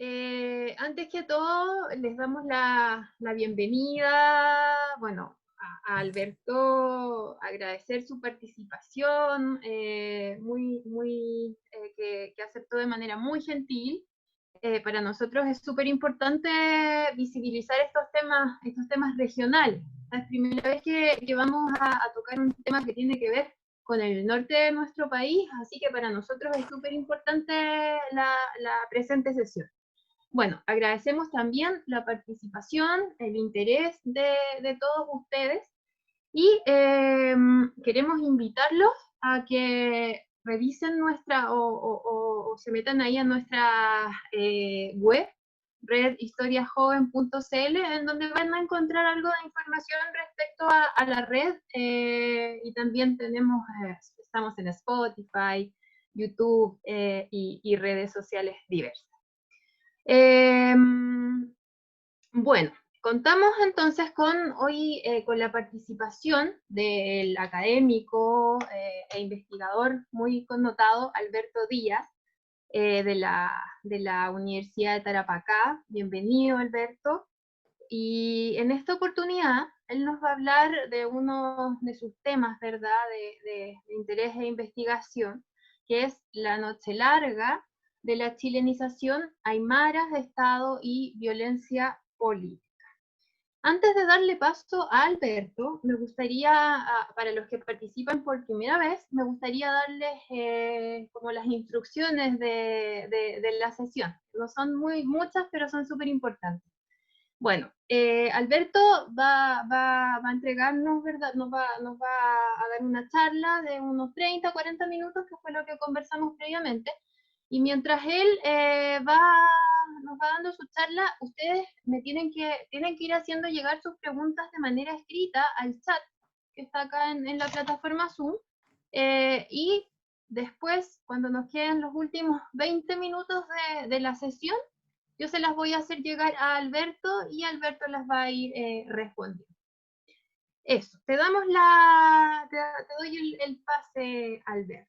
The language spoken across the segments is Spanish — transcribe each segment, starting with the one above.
Antes que todo, les damos la bienvenida, bueno, a Alberto, agradecer su participación, que aceptó de manera muy gentil. Para nosotros es súper importante visibilizar estos temas regionales. Es la primera vez que vamos a tocar un tema que tiene que ver con el norte de nuestro país, así que para nosotros es súper importante la presente sesión. Bueno, agradecemos también la participación, el interés de todos ustedes y queremos invitarlos a que revisen o se metan ahí a nuestra web, redhistoriajoven.cl, en donde van a encontrar algo de información respecto a la red, y también estamos en Spotify, YouTube, y redes sociales diversas. Eh, bueno, contamos entonces con la participación del académico e investigador muy connotado Alberto Díaz, de la Universidad de Tarapacá. Bienvenido, Alberto. Y en esta oportunidad, él nos va a hablar de uno de sus temas, ¿verdad?, de interés e investigación, que es la noche larga de la chilenización, aymaras de Estado y violencia política. Antes de darle paso a Alberto, me gustaría, para los que participan por primera vez, me gustaría darles como las instrucciones de la sesión. No son muchas, pero son súper importantes. Bueno, Alberto va a entregarnos, ¿verdad? Nos va a dar una charla de unos 30, 40 minutos, que fue lo que conversamos previamente. Y mientras él nos va dando su charla, ustedes tienen que ir haciendo llegar sus preguntas de manera escrita al chat que está acá en la plataforma Zoom. Y después, cuando nos queden los últimos 20 minutos de la sesión, yo se las voy a hacer llegar a Alberto y Alberto las va a ir respondiendo. Eso, te doy el pase, Alberto.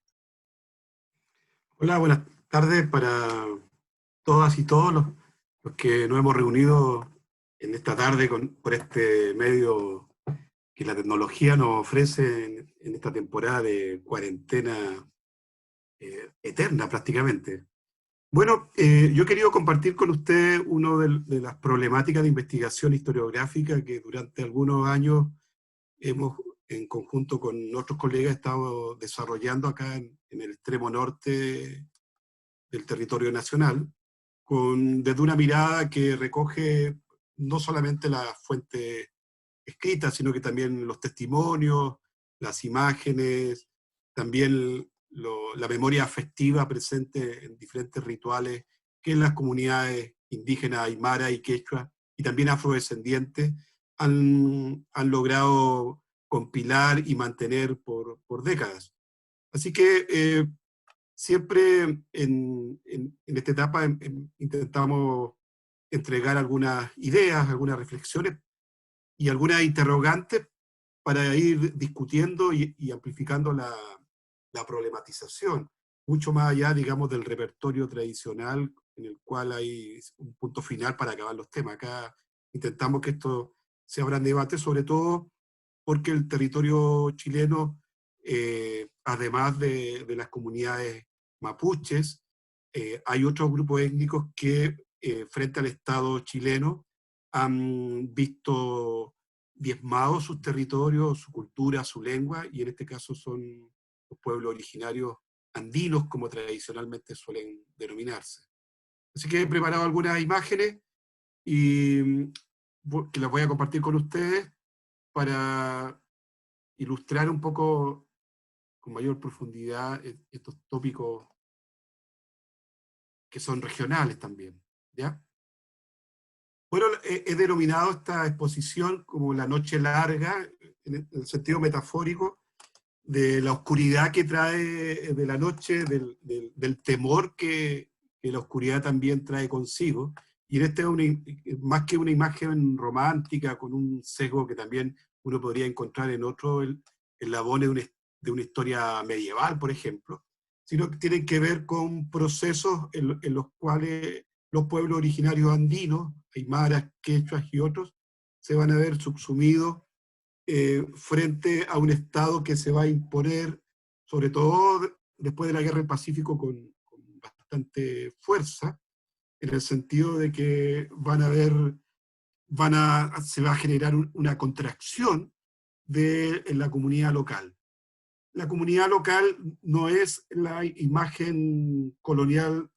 Hola, buenas tardes para todas y todos los que nos hemos reunido en esta tarde por este medio que la tecnología nos ofrece en esta temporada de cuarentena eterna prácticamente. Bueno, yo he querido compartir con ustedes una de las problemáticas de investigación historiográfica que durante algunos años hemos, en conjunto con otros colegas, estado desarrollando acá en el extremo norte del territorio nacional, desde una mirada que recoge no solamente la fuente escrita, sino que también los testimonios, las imágenes, también la memoria afectiva presente en diferentes rituales que las comunidades indígenas aymara y quechua, y también afrodescendientes, han logrado compilar y mantener por décadas. Así que siempre en esta etapa intentamos entregar algunas ideas, algunas reflexiones y algunas interrogantes para ir discutiendo y amplificando la problematización, mucho más allá, digamos, del repertorio tradicional en el cual hay un punto final para acabar los temas. Acá intentamos que esto se abra en debate, sobre todo porque el territorio chileno, además de las comunidades mapuches, hay otros grupos étnicos que frente al Estado chileno han visto diezmados sus territorios, su cultura, su lengua, y en este caso son los pueblos originarios andinos, como tradicionalmente suelen denominarse. Así que he preparado algunas imágenes y que las voy a compartir con ustedes para ilustrar un poco con mayor profundidad estos tópicos que son regionales también, ¿ya? Bueno, he denominado esta exposición como la noche larga, en el sentido metafórico, de la oscuridad que trae de la noche, del temor que la oscuridad también trae consigo. Y en este es más que una imagen romántica, con un sesgo que también uno podría encontrar en otro eslabones de una historia medieval, por ejemplo, sino que tienen que ver con procesos en los cuales los pueblos originarios andinos, aymaras, quechuas y otros, se van a ver subsumidos frente a un Estado que se va a imponer, sobre todo después de la Guerra del Pacífico, con bastante fuerza, en el sentido de que se va a generar una contracción en la comunidad local. La comunidad local no es la imagen colonial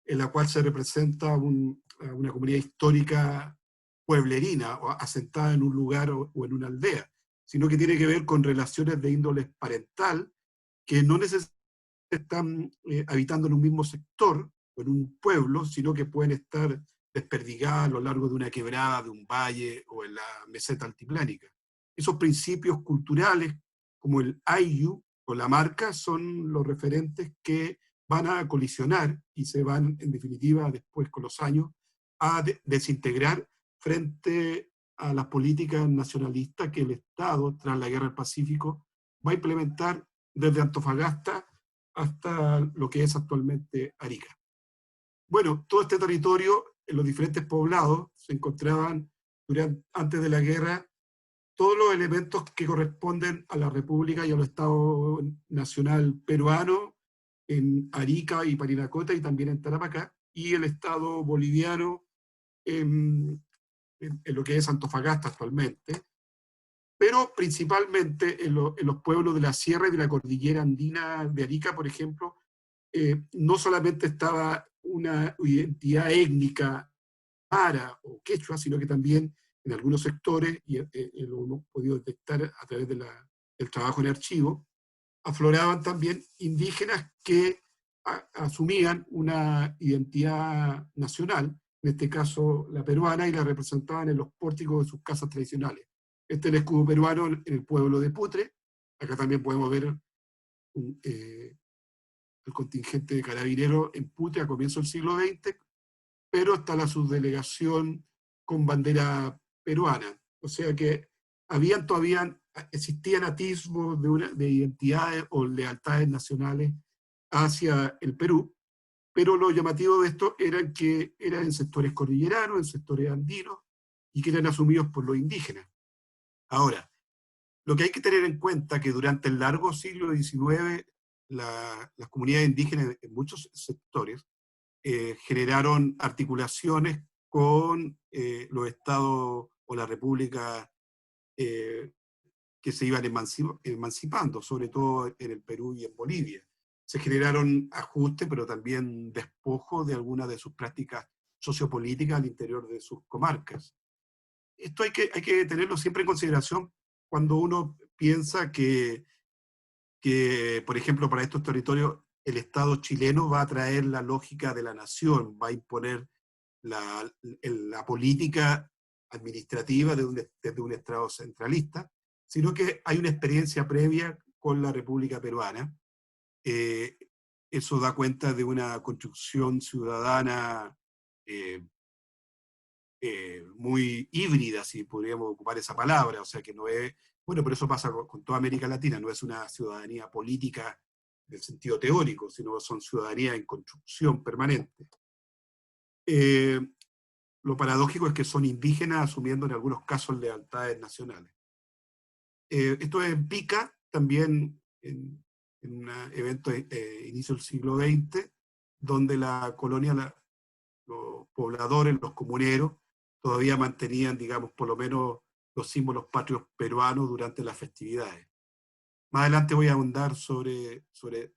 en la cual se representa una comunidad histórica pueblerina o asentada en un lugar o en una aldea, sino que tiene que ver con relaciones de índole parental que no necesariamente están habitando en un mismo sector o en un pueblo, sino que pueden estar desperdigadas a lo largo de una quebrada, de un valle o en la meseta altiplánica. Esos principios culturales, como el Ayllu o la marca, son los referentes que van a colisionar y se van, en definitiva, después con los años, a desintegrar frente a las políticas nacionalistas que el Estado, tras la Guerra del Pacífico, va a implementar desde Antofagasta hasta lo que es actualmente Arica. Bueno, todo este territorio, en los diferentes poblados, se encontraban antes de la guerra todos los elementos que corresponden a la República y al Estado Nacional peruano, en Arica y Parinacota y también en Tarapacá, y el Estado boliviano en lo que es Antofagasta actualmente, pero principalmente en los pueblos de la sierra y de la cordillera andina de Arica, por ejemplo, no solamente estaba una identidad étnica ara o quechua, sino que también en algunos sectores, y lo hemos podido detectar a través del trabajo en archivo, afloraban también indígenas que asumían una identidad nacional, en este caso la peruana, y la representaban en los pórticos de sus casas tradicionales. Este es el escudo peruano en el pueblo de Putre. Acá también podemos ver el contingente de carabineros en Putre a comienzos del siglo XX, pero está la subdelegación con bandera peruana. O sea que existían atisbos de identidades o lealtades nacionales hacia el Perú, pero lo llamativo de esto era que eran en sectores cordilleranos, en sectores andinos, y que eran asumidos por los indígenas. Ahora, lo que hay que tener en cuenta es que durante el largo siglo XIX, las comunidades indígenas en muchos sectores generaron articulaciones con los estados o la república que se iban emancipando, sobre todo en el Perú y en Bolivia. Se generaron ajustes, pero también despojos de algunas de sus prácticas sociopolíticas al interior de sus comarcas. Esto hay que tenerlo siempre en consideración cuando uno piensa que, por ejemplo, para estos territorios el Estado chileno va a traer la lógica de la nación, va a imponer la política administrativa desde un Estado centralista, sino que hay una experiencia previa con la República Peruana. Eh, Eso da cuenta de una construcción ciudadana muy híbrida, si podríamos ocupar esa palabra, o sea que no es, bueno, pero eso pasa con toda América Latina, no es una ciudadanía política en el sentido teórico, sino son ciudadanías en construcción permanente. Eh, lo paradójico es que son indígenas asumiendo en algunos casos lealtades nacionales. Esto es en Pica, también en un evento inicio del siglo XX, donde la colonia, los pobladores, los comuneros, todavía mantenían, digamos, por lo menos los símbolos patrios peruanos durante las festividades. Más adelante voy a ahondar sobre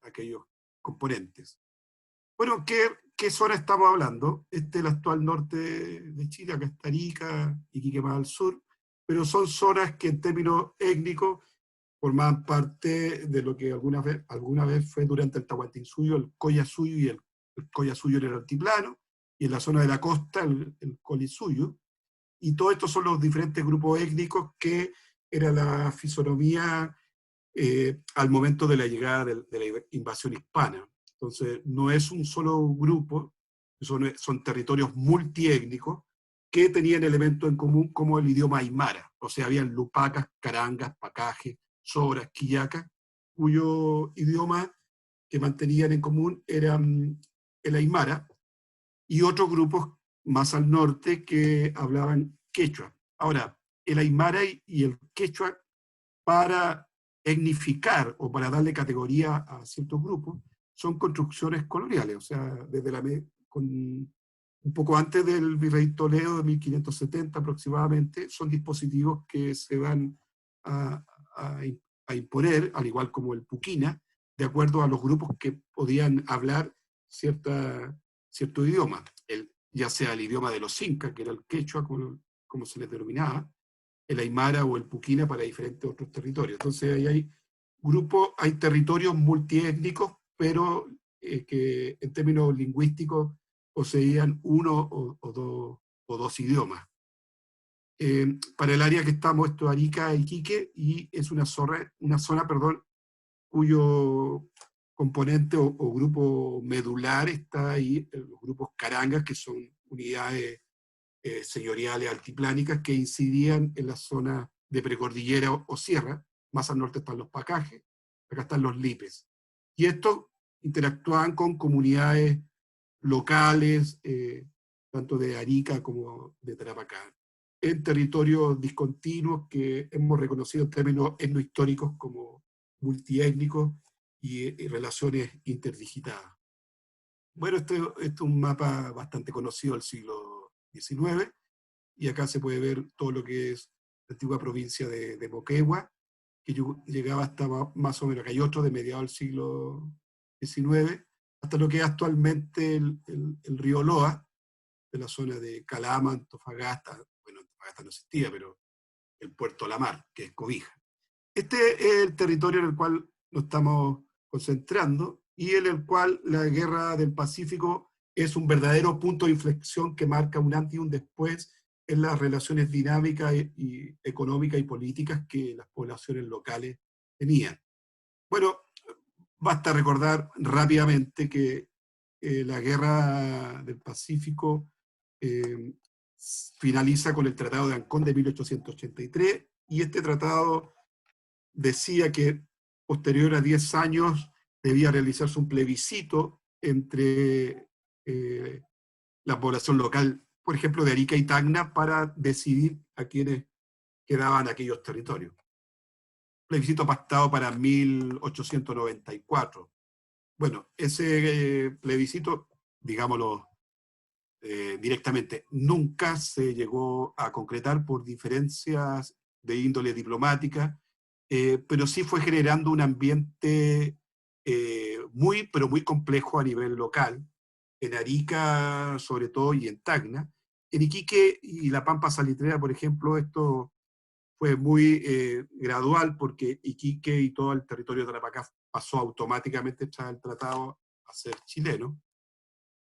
aquellos componentes. Bueno, ¿qué zona estamos hablando? Este es el actual norte de Chile, acá está Arica, Iquique más al sur, pero son zonas que en términos étnicos formaban parte de lo que alguna vez fue durante el Tahuantinsuyo, el Collasuyo y el Collasuyo en el altiplano, y en la zona de la costa el Colisuyo. Y todos estos son los diferentes grupos étnicos que era la fisonomía al momento de la llegada de la invasión hispana. Entonces, no es un solo grupo, son territorios multiétnicos que tenían elementos en común como el idioma aymara. O sea, habían lupacas, carangas, pacajes, sobras, quillacas, cuyo idioma que mantenían en común era el aymara, y otros grupos más al norte que hablaban quechua. Ahora, el aymara y el quechua, para etnificar o para darle categoría a ciertos grupos, son construcciones coloniales, o sea, un poco antes del virrey Toledo de 1570 aproximadamente, son dispositivos que se van a, a, a imponer, al igual como el puquina, de acuerdo a los grupos que podían hablar cierto idioma, ya sea el idioma de los incas, que era el quechua, como se les denominaba, el aymara o el puquina para diferentes otros territorios. Entonces ahí hay grupos, hay territorios multiétnicos, pero que en términos lingüísticos poseían uno o dos idiomas. Para el área que estamos, esto es Arica, Iquique, y es una zona, cuyo componente o grupo medular está ahí, los grupos carangas, que son unidades señoriales altiplánicas que incidían en la zona de precordillera o sierra. Más al norte están los pacajes, acá están los lipes. Y estos interactuaban con comunidades locales, tanto de Arica como de Tarapacá, en territorios discontinuos que hemos reconocido en términos etnohistóricos como multiétnicos y relaciones interdigitadas. Bueno, este es un mapa bastante conocido del siglo XIX, y acá se puede ver todo lo que es la antigua provincia de Moquegua, que llegaba hasta más o menos, acá hay otro de mediados del siglo XIX, hasta lo que es actualmente el río Loa, de la zona de Calama, Antofagasta, bueno, Antofagasta no existía, pero el puerto La Mar, que es Cobija. Este es el territorio en el cual nos estamos concentrando y en el cual la guerra del Pacífico es un verdadero punto de inflexión que marca un antes y un después en las relaciones dinámicas y económicas y políticas que las poblaciones locales tenían. Bueno, basta recordar rápidamente que la guerra del Pacífico eh, finaliza con el Tratado de Ancón de 1883, y este tratado decía que posterior a 10 años debía realizarse un plebiscito entre la población local, por ejemplo, de Arica y Tacna, para decidir a quiénes quedaban aquellos territorios. Plebiscito pactado para 1894. Bueno, ese plebiscito, digámoslo directamente, nunca se llegó a concretar por diferencias de índole diplomática, pero sí fue generando un ambiente pero muy complejo a nivel local, en Arica sobre todo y en Tacna. En Iquique y la Pampa Salitrera, por ejemplo, esto fue muy gradual, porque Iquique y todo el territorio de Tarapacá pasó automáticamente tras el tratado a ser chileno.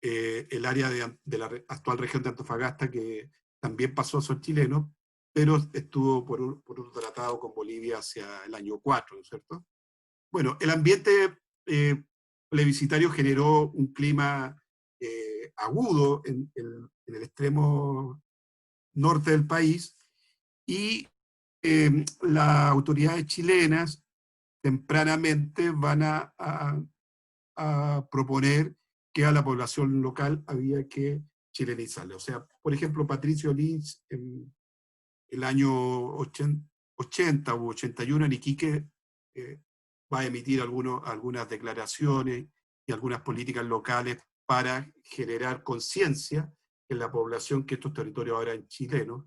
El área de la actual región de Antofagasta, que también pasó a ser chileno, pero estuvo por un tratado con Bolivia hacia el año 4, ¿no es cierto? Bueno, el ambiente plebiscitario generó un clima agudo en el extremo norte del país, y las autoridades chilenas tempranamente van a proponer que a la población local había que chilenizarle. O sea, por ejemplo, Patricio Lynch en el año 80 u 81 en Iquique va a emitir algunas declaraciones y algunas políticas locales para generar conciencia en la población que estos territorios ahora eran chilenos,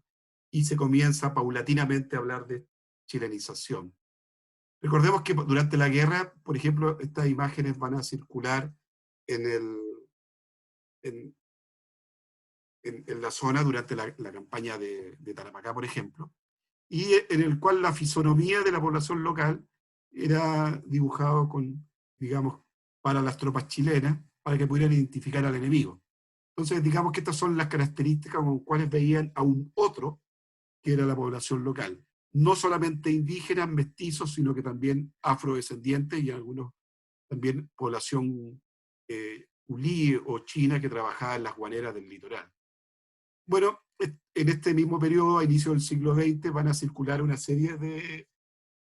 y se comienza paulatinamente a hablar de chilenización. Recordemos que durante la guerra, por ejemplo, estas imágenes van a circular en, el, en, en la zona durante la campaña de Tarapacá, por ejemplo, y en el cual la fisonomía de la población local era dibujado con, digamos, para las tropas chilenas, para que pudieran identificar al enemigo. Entonces, digamos que estas son las características con las cuales veían a un otro, que era la población local. No solamente indígenas, mestizos, sino que también afrodescendientes y algunos también población ulí o china que trabajaba en las guaneras del litoral. Bueno, en este mismo periodo, a inicio del siglo XX, van a circular una serie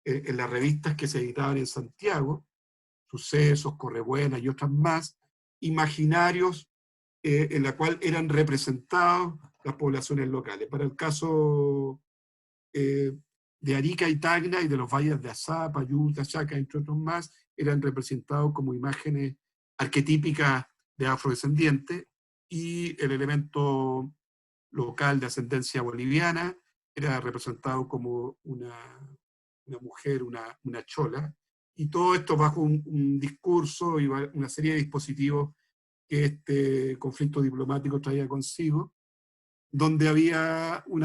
en las revistas que se editaban en Santiago, Sucesos, Correbuena y otras más, imaginarios en la cual eran representados las poblaciones locales. Para el caso de Arica y Tacna y de los valles de Azá, Payún, Chaca, entre otros más, eran representados como imágenes arquetípicas de afrodescendientes, y el elemento local de ascendencia boliviana era representado como una mujer, una chola, y todo esto bajo un discurso y una serie de dispositivos que este conflicto diplomático traía consigo, donde había un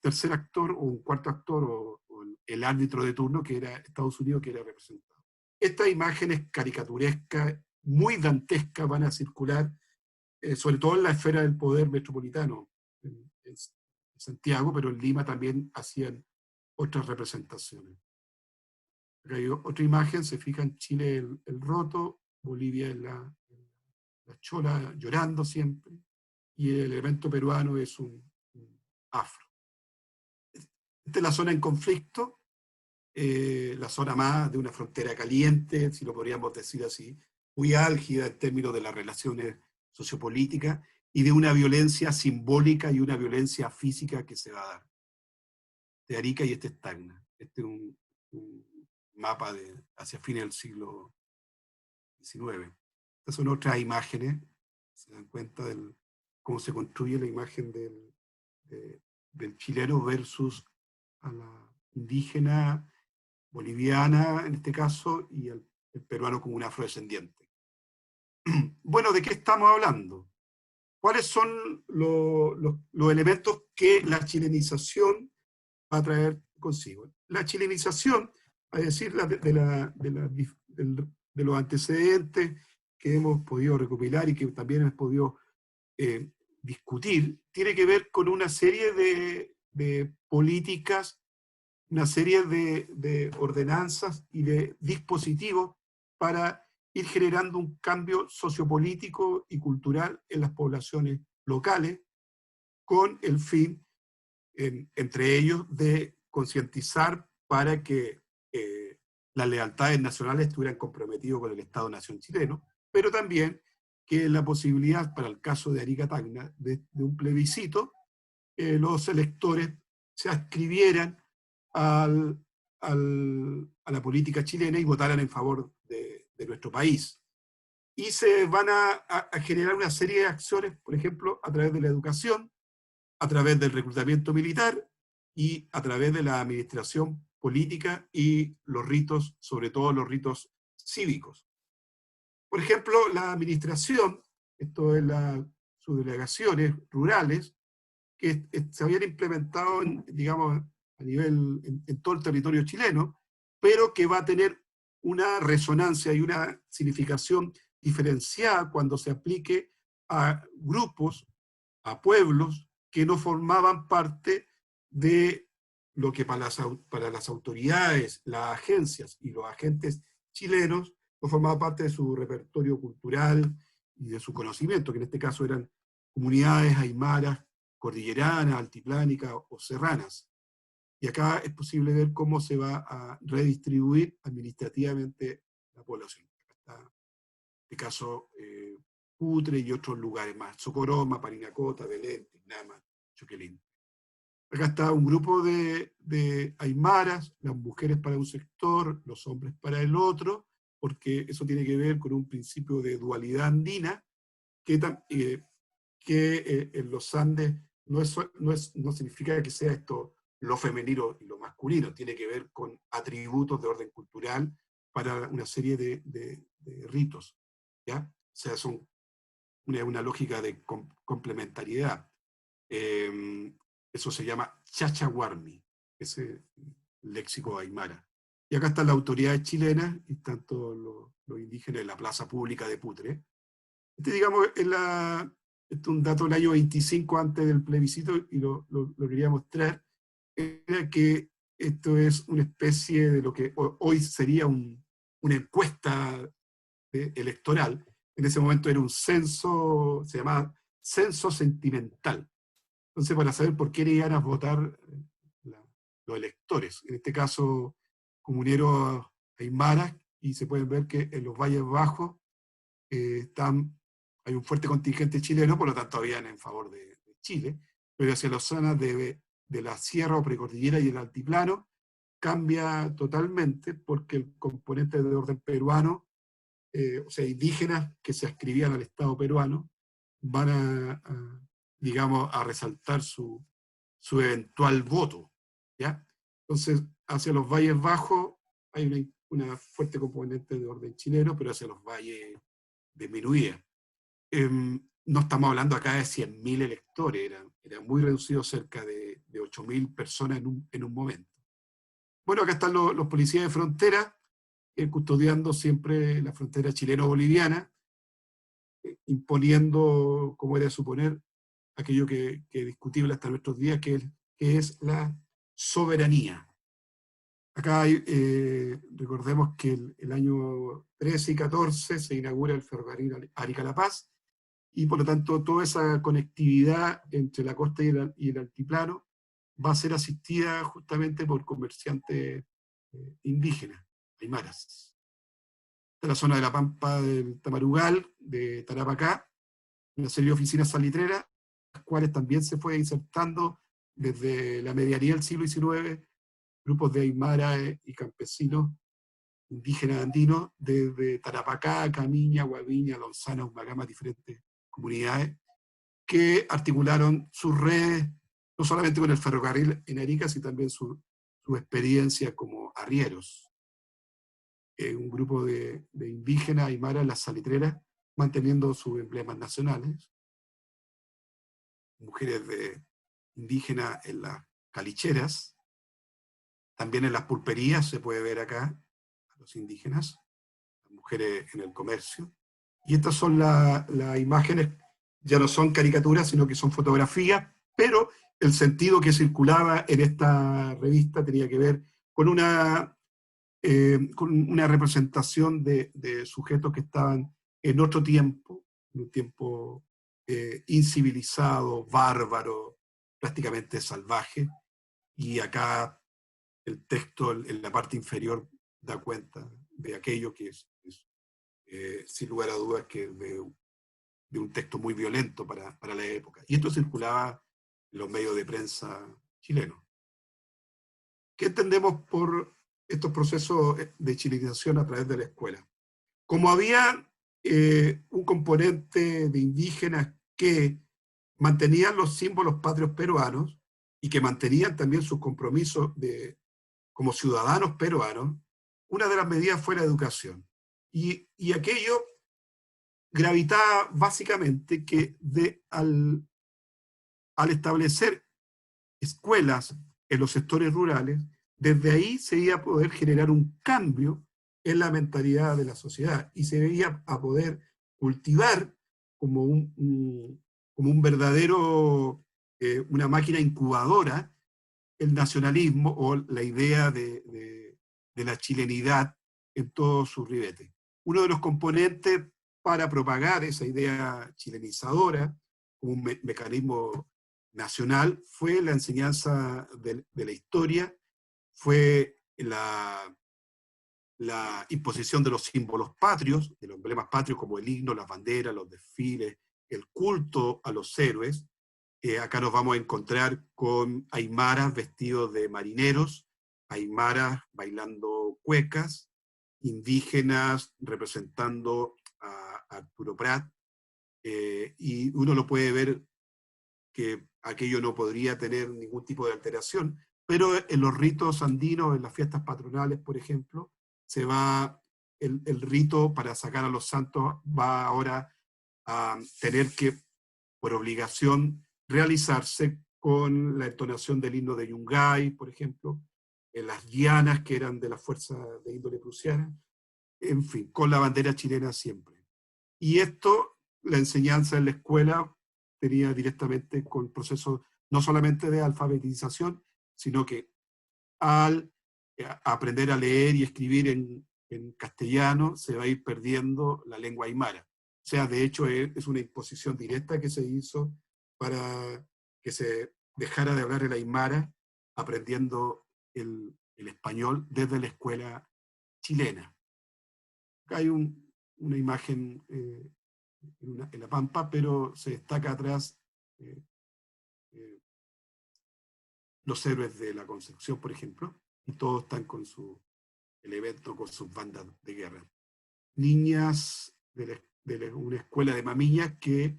tercer actor o un cuarto actor o el árbitro de turno, que era Estados Unidos, que era representado. Estas imágenes caricaturescas, muy dantescas, van a circular, sobre todo en la esfera del poder metropolitano, en Santiago, pero en Lima también hacían otras representaciones. Acá hay otra imagen, se fija en Chile el roto, Bolivia en la chola llorando siempre, y el elemento peruano es un afro. Esta es la zona en conflicto, la zona más de una frontera caliente, si lo podríamos decir así, muy álgida en términos de las relaciones sociopolíticas y de una violencia simbólica y una violencia física que se va a dar. De Arica y este es Tacna. Este es un mapa hacia fines del siglo XIX. Estas son otras imágenes, se dan cuenta de cómo se construye la imagen del chileno versus a la indígena boliviana, en este caso, y el peruano como un afrodescendiente. Bueno, ¿de qué estamos hablando? ¿Cuáles son los elementos que la chilenización va a traer consigo? La chilenización, a decir de los antecedentes que hemos podido recopilar y que también hemos podido discutir, tiene que ver con una serie de políticas, una serie de ordenanzas y de dispositivos para ir generando un cambio sociopolítico y cultural en las poblaciones locales, con el fin, entre ellos, de concientizar para que las lealtades nacionales estuvieran comprometidas con el Estado-Nación chileno, pero también que la posibilidad, para el caso de Arica Tacna, de un plebiscito, los electores se adscribieran a la política chilena y votaran en favor de nuestro país. Y se van a generar una serie de acciones, por ejemplo, a través de la educación, a través del reclutamiento militar y a través de la administración política y los ritos, sobre todo los ritos cívicos. Por ejemplo, la administración, esto es las subdelegaciones rurales, que se habían implementado, digamos, a nivel, en todo el territorio chileno, pero que va a tener una resonancia y una significación diferenciada cuando se aplique a grupos, a pueblos que no formaban parte de lo que para las autoridades, las agencias y los agentes chilenos no formaba parte de su repertorio cultural y de su conocimiento, que en este caso eran comunidades aymaras, cordilleranas, altiplánicas o serranas. Y acá es posible ver cómo se va a redistribuir administrativamente la población. Acá está, en este caso, Putre y otros lugares más, Socoroma, Parinacota, Belén, Tinama, Choquelín. Acá está un grupo de aymaras, las mujeres para un sector, los hombres para el otro, porque eso tiene que ver con un principio de dualidad andina, que en los Andes no significa que sea esto lo femenino y lo masculino, tiene que ver con atributos de orden cultural para una serie de ritos, ¿ya? O sea, son una lógica de complementariedad. Eso se llama chachahuarmi, ese léxico aymara. Y acá están las autoridades chilenas y están todos los indígenas en la plaza pública de Putre. Digamos, este es un dato del año 25 antes del plebiscito, y lo quería mostrar, era que esto es una especie de lo que hoy sería una encuesta electoral. En ese momento era un censo, se llamaba censo sentimental. Entonces, para saber por qué iban a votar los electores, en este caso comuneros aymaras, y se pueden ver que en los valles bajos están hay un fuerte contingente chileno, por lo tanto habían en favor de Chile, pero hacia las zonas de la sierra o precordillera y el altiplano cambia totalmente porque el componente de orden peruano, o sea, indígenas que se adscribían al Estado peruano, van digamos, a resaltar su eventual voto, ¿ya? Entonces, hacia los valles bajos hay una fuerte componente de orden chileno, pero hacia los valles disminuía. No estamos hablando acá de 100.000 electores, era muy reducido, cerca de 8.000 personas en un momento. Bueno, acá están los policías de frontera, custodiando siempre la frontera chileno-boliviana, imponiendo, como era de suponer, aquello que es discutible hasta nuestros días, que es la soberanía. Acá recordemos que el año 13 y 14 se inaugura el ferrocarril Arica-La Paz, y por lo tanto toda esa conectividad entre la costa y el altiplano va a ser asistida justamente por comerciantes indígenas, aymaras. Esta es la zona de la Pampa del Tamarugal, de Tarapacá, una serie de oficinas salitreras, las cuales también se fue insertando desde la medianía del siglo XIX, grupos de aymara y campesinos indígenas andinos, desde Tarapacá, Camiña, Guaviña, Lonzana, Humagama, diferentes comunidades, que articularon sus redes, no solamente con el ferrocarril en Arica, sino también su experiencia como arrieros. Un grupo de indígenas aymara en las salitreras, manteniendo sus emblemas nacionales. Mujeres indígenas en las calicheras, también en las pulperías se puede ver acá a los indígenas, las mujeres en el comercio. Y estas son las imágenes, ya no son caricaturas, sino que son fotografías, pero el sentido que circulaba en esta revista tenía que ver con una representación de sujetos que estaban en otro tiempo, en un tiempo incivilizado, bárbaro, prácticamente salvaje, y acá el texto en la parte inferior da cuenta de aquello que es sin lugar a dudas, que de un texto muy violento para la época. Y esto circulaba en los medios de prensa chilenos. ¿Qué entendemos por estos procesos de chilenización a través de la escuela? Como había un componente de indígenas que mantenían los símbolos patrios peruanos y que mantenían también sus compromisos como ciudadanos peruanos, una de las medidas fue la educación. Y aquello gravitaba básicamente que al establecer escuelas en los sectores rurales, desde ahí se iba a poder generar un cambio en la mentalidad de la sociedad y se iba a poder cultivar como como un verdadero, una máquina incubadora, el nacionalismo o la idea de la chilenidad en todos sus ribetes. Uno de los componentes para propagar esa idea chilenizadora como un mecanismo nacional fue la enseñanza de la historia, fue la imposición de los símbolos patrios, de los emblemas patrios como el himno, las banderas, los desfiles, el culto a los héroes. Acá nos vamos a encontrar con aymaras vestidos de marineros, aymaras bailando cuecas, indígenas representando a Arturo Prat, y uno lo puede ver que aquello no podría tener ningún tipo de alteración, pero en los ritos andinos, en las fiestas patronales, por ejemplo, se va, el rito para sacar a los santos va ahora a tener que, por obligación, realizarse con la entonación del himno de Yungay, por ejemplo, en las dianas que eran de la fuerza de índole prusiana, en fin, con la bandera chilena siempre. Y esto, la enseñanza en la escuela tenía directamente con procesos no solamente de alfabetización, sino que al aprender a leer y escribir en castellano se va a ir perdiendo la lengua aymara. O sea, de hecho es una imposición directa que se hizo para que se dejara de hablar el aymara aprendiendo el español desde la escuela chilena. Acá hay una imagen en la Pampa, pero se destaca atrás eh, eh, los héroes de la Concepción, por ejemplo, y todos están con su elemento, con sus bandas de guerra. Niñas de una escuela de mamillas que,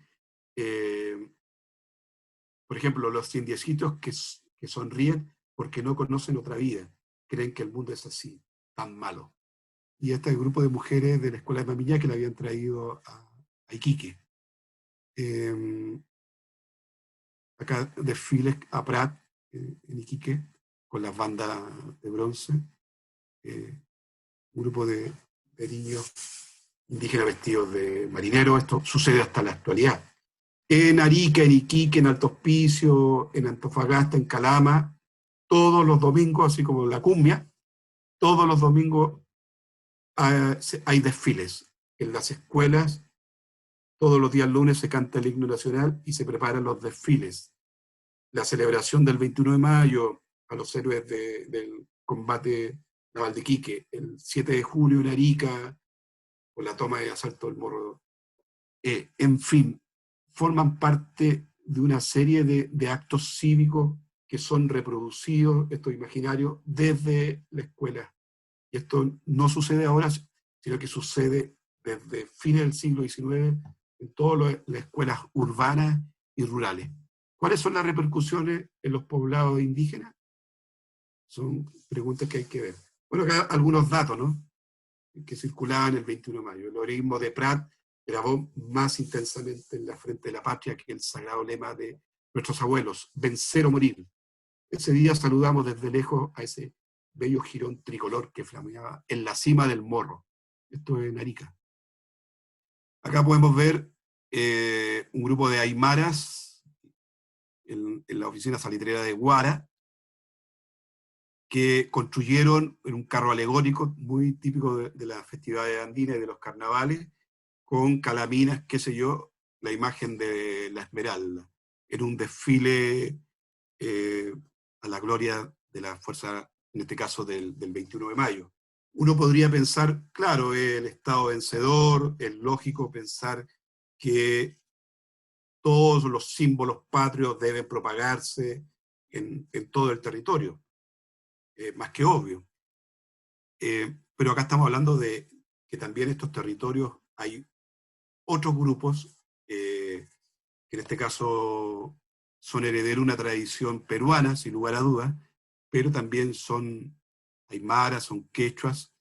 eh, por ejemplo, los indiecitos que sonríen porque no conocen otra vida, creen que el mundo es así, tan malo. Y este grupo de mujeres de la escuela de mamillas que la habían traído a Iquique. Eh, Acá desfiles a Prat, en Iquique, con las bandas de bronce, un grupo de niños indígenas vestidos de marineros. Esto sucede hasta la actualidad. En Arica, en Iquique, en Alto Hospicio, en Antofagasta, en Calama, todos los domingos, así como la cumbia, todos los domingos hay desfiles en las escuelas. Todos los días lunes se canta el himno nacional y se preparan los desfiles. La celebración del 21 de mayo a los héroes del combate naval de Iquique, el 7 de julio en Arica, con la toma de asalto del Morro. En fin, forman parte de una serie de actos cívicos que son reproducidos, estos imaginarios, desde la escuela. Y esto no sucede ahora, sino que sucede desde fines del siglo XIX en todas las escuelas urbanas y rurales. ¿Cuáles son las repercusiones en los poblados indígenas? Son preguntas que hay que ver. Bueno, acá algunos datos, ¿no?, que circulaban el 21 de mayo. El heroísmo de Prat grabó más intensamente en la frente de la patria que el sagrado lema de nuestros abuelos, vencer o morir. Ese día saludamos desde lejos a ese bello jirón tricolor que flameaba en la cima del morro. Esto es en Arica. Acá podemos ver un grupo de aymaras en la oficina salitrera de Guara, que construyeron en un carro alegórico muy típico de las festividades andinas y de los carnavales, con calaminas, qué sé yo, la imagen de la Esmeralda, en un desfile a la gloria de la fuerza, en este caso del 21 de mayo. Uno podría pensar, claro, el Estado vencedor, es lógico pensar que todos los símbolos patrios deben propagarse en todo el territorio, más que obvio. Pero acá estamos hablando de que también en estos territorios hay otros grupos, que en este caso son herederos de una tradición peruana, sin lugar a dudas, pero también son aymaras, son quechuas.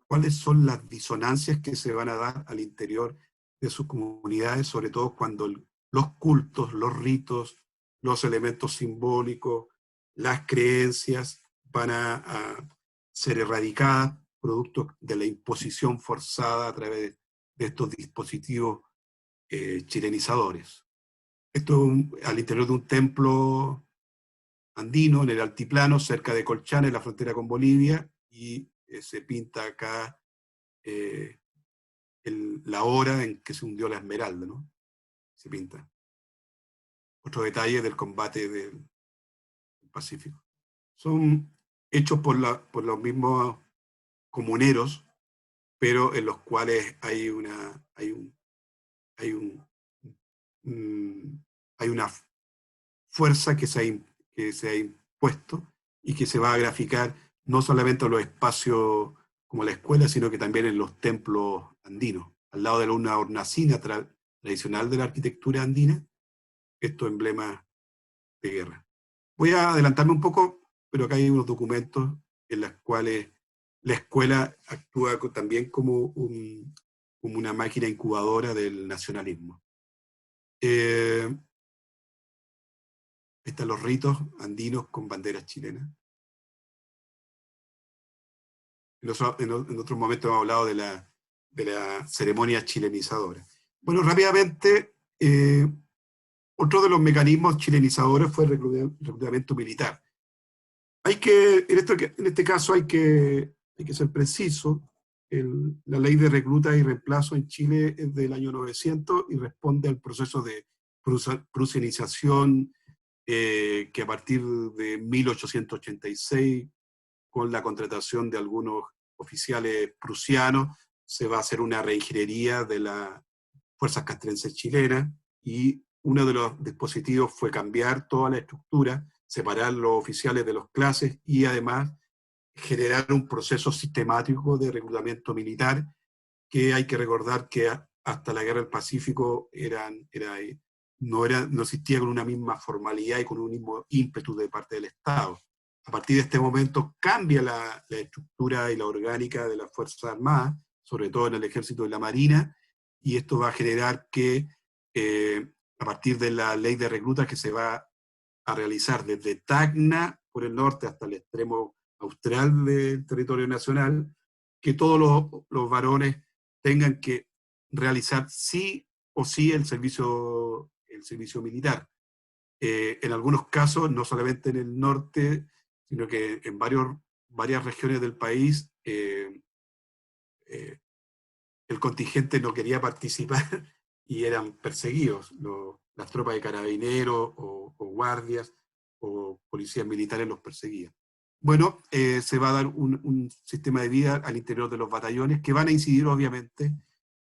¿Cuáles son las disonancias que se van a dar al interior de sus comunidades, sobre todo cuando los cultos, los ritos, los elementos simbólicos, las creencias van a ser erradicadas, producto de la imposición forzada a través de estos dispositivos chilenizadores? Esto al interior de un templo andino, en el altiplano, cerca de Colchane, en la frontera con Bolivia, y se pinta acá la hora en que se hundió la Esmeralda, ¿no? Se pinta. Otro detalle del combate del Pacífico. Son hechos por los mismos comuneros, pero en los cuales hay una fuerza que se ha impuesto y que se va a graficar no solamente en los espacios como la escuela, sino que también en los templos andinos, al lado de una hornacina tradicional de la arquitectura andina, estos emblemas de guerra. Voy a adelantarme un poco, pero acá hay unos documentos en los cuales la escuela actúa también como una máquina incubadora del nacionalismo. Están los ritos andinos con banderas chilenas. En otros momentos hemos hablado de la ceremonia chilenizadora. Bueno, rápidamente, otro de los mecanismos chilenizadores fue el reclutamiento militar. En este caso hay que ser preciso. La ley de recluta y reemplazo en Chile es del año 900 y responde al proceso de prusianización que a partir de 1886, con la contratación de algunos oficiales prusianos, se va a hacer una reingeniería fuerzas castrenses chilenas, y uno de los dispositivos fue cambiar toda la estructura, separar los oficiales de las clases y además generar un proceso sistemático de reclutamiento militar, que hay que recordar que hasta la Guerra del Pacífico no existía con una misma formalidad y con un mismo ímpetu de parte del Estado. A partir de este momento cambia la estructura y la orgánica de las Fuerzas Armadas, sobre todo en el Ejército y la Marina, y esto va a generar que a partir de la ley de reclutas que se va a realizar desde Tacna por el norte hasta el extremo austral del territorio nacional, que todos los varones tengan que realizar sí o sí el servicio militar. En algunos casos, no solamente en el norte, sino que en varias regiones del país, eh, el contingente no quería participar y eran perseguidos. Las tropas de carabineros o guardias o policías militares los perseguían. Bueno, se va a dar un sistema de vida al interior de los batallones que van a incidir obviamente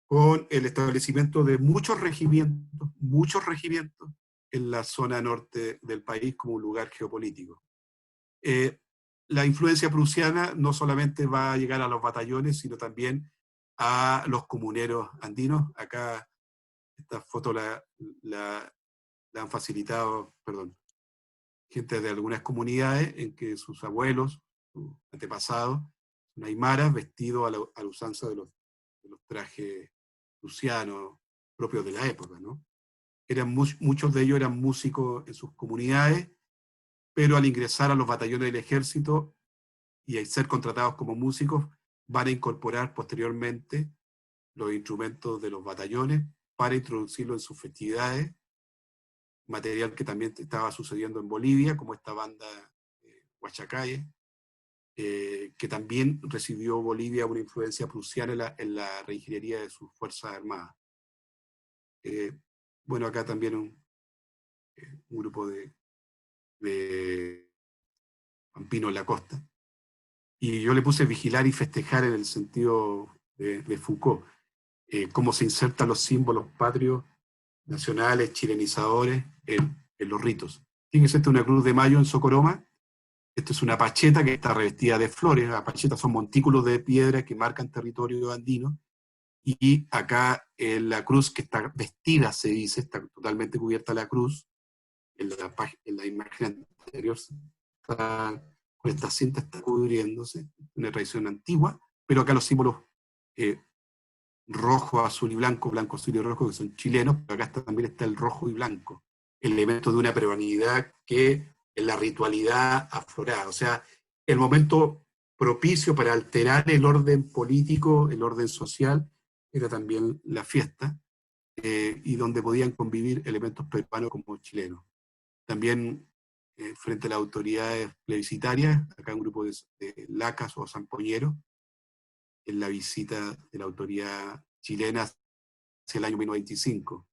con el establecimiento de muchos regimientos en la zona norte del país como un lugar geopolítico. La influencia prusiana no solamente va a llegar a los batallones, sino también a los comuneros andinos. Acá esta foto la han facilitado, gente de algunas comunidades en que sus abuelos, sus antepasados, son aymaras vestidos a la usanza de los trajes prusianos propios de la época, ¿no? Muchos de ellos eran músicos en sus comunidades, pero al ingresar a los batallones del ejército y al ser contratados como músicos, van a incorporar posteriormente los instrumentos de los batallones para introducirlo en sus festividades, material que también estaba sucediendo en Bolivia, como esta banda Huachacaye, que también recibió Bolivia una influencia prusiana en la reingeniería de sus fuerzas armadas. Bueno, acá también un grupo de pampinos en la costa. Y yo le puse vigilar y festejar en el sentido de Foucault, cómo se insertan los símbolos patrios, nacionales, chilenizadores en los ritos. Fíjense, esta es una cruz de mayo en Socoroma. Esto es una pacheta que está revestida de flores. Las pachetas son montículos de piedra que marcan territorio andino. Y acá la cruz que está vestida, se dice, está totalmente cubierta la cruz. En la imagen anterior está, con esta cinta está cubriéndose, una tradición antigua, pero acá los símbolos rojo, azul y blanco, blanco, azul y rojo, que son chilenos, pero acá también está el rojo y blanco, el elemento de una peruanidad que en la ritualidad aflorada, o sea, el momento propicio para alterar el orden político, el orden social, era también la fiesta, y donde podían convivir elementos peruanos como chilenos. También frente a las autoridades plebiscitarias, acá un grupo de lacas o zampoñeros, en la visita de la autoridad chilena hacia el año 1925.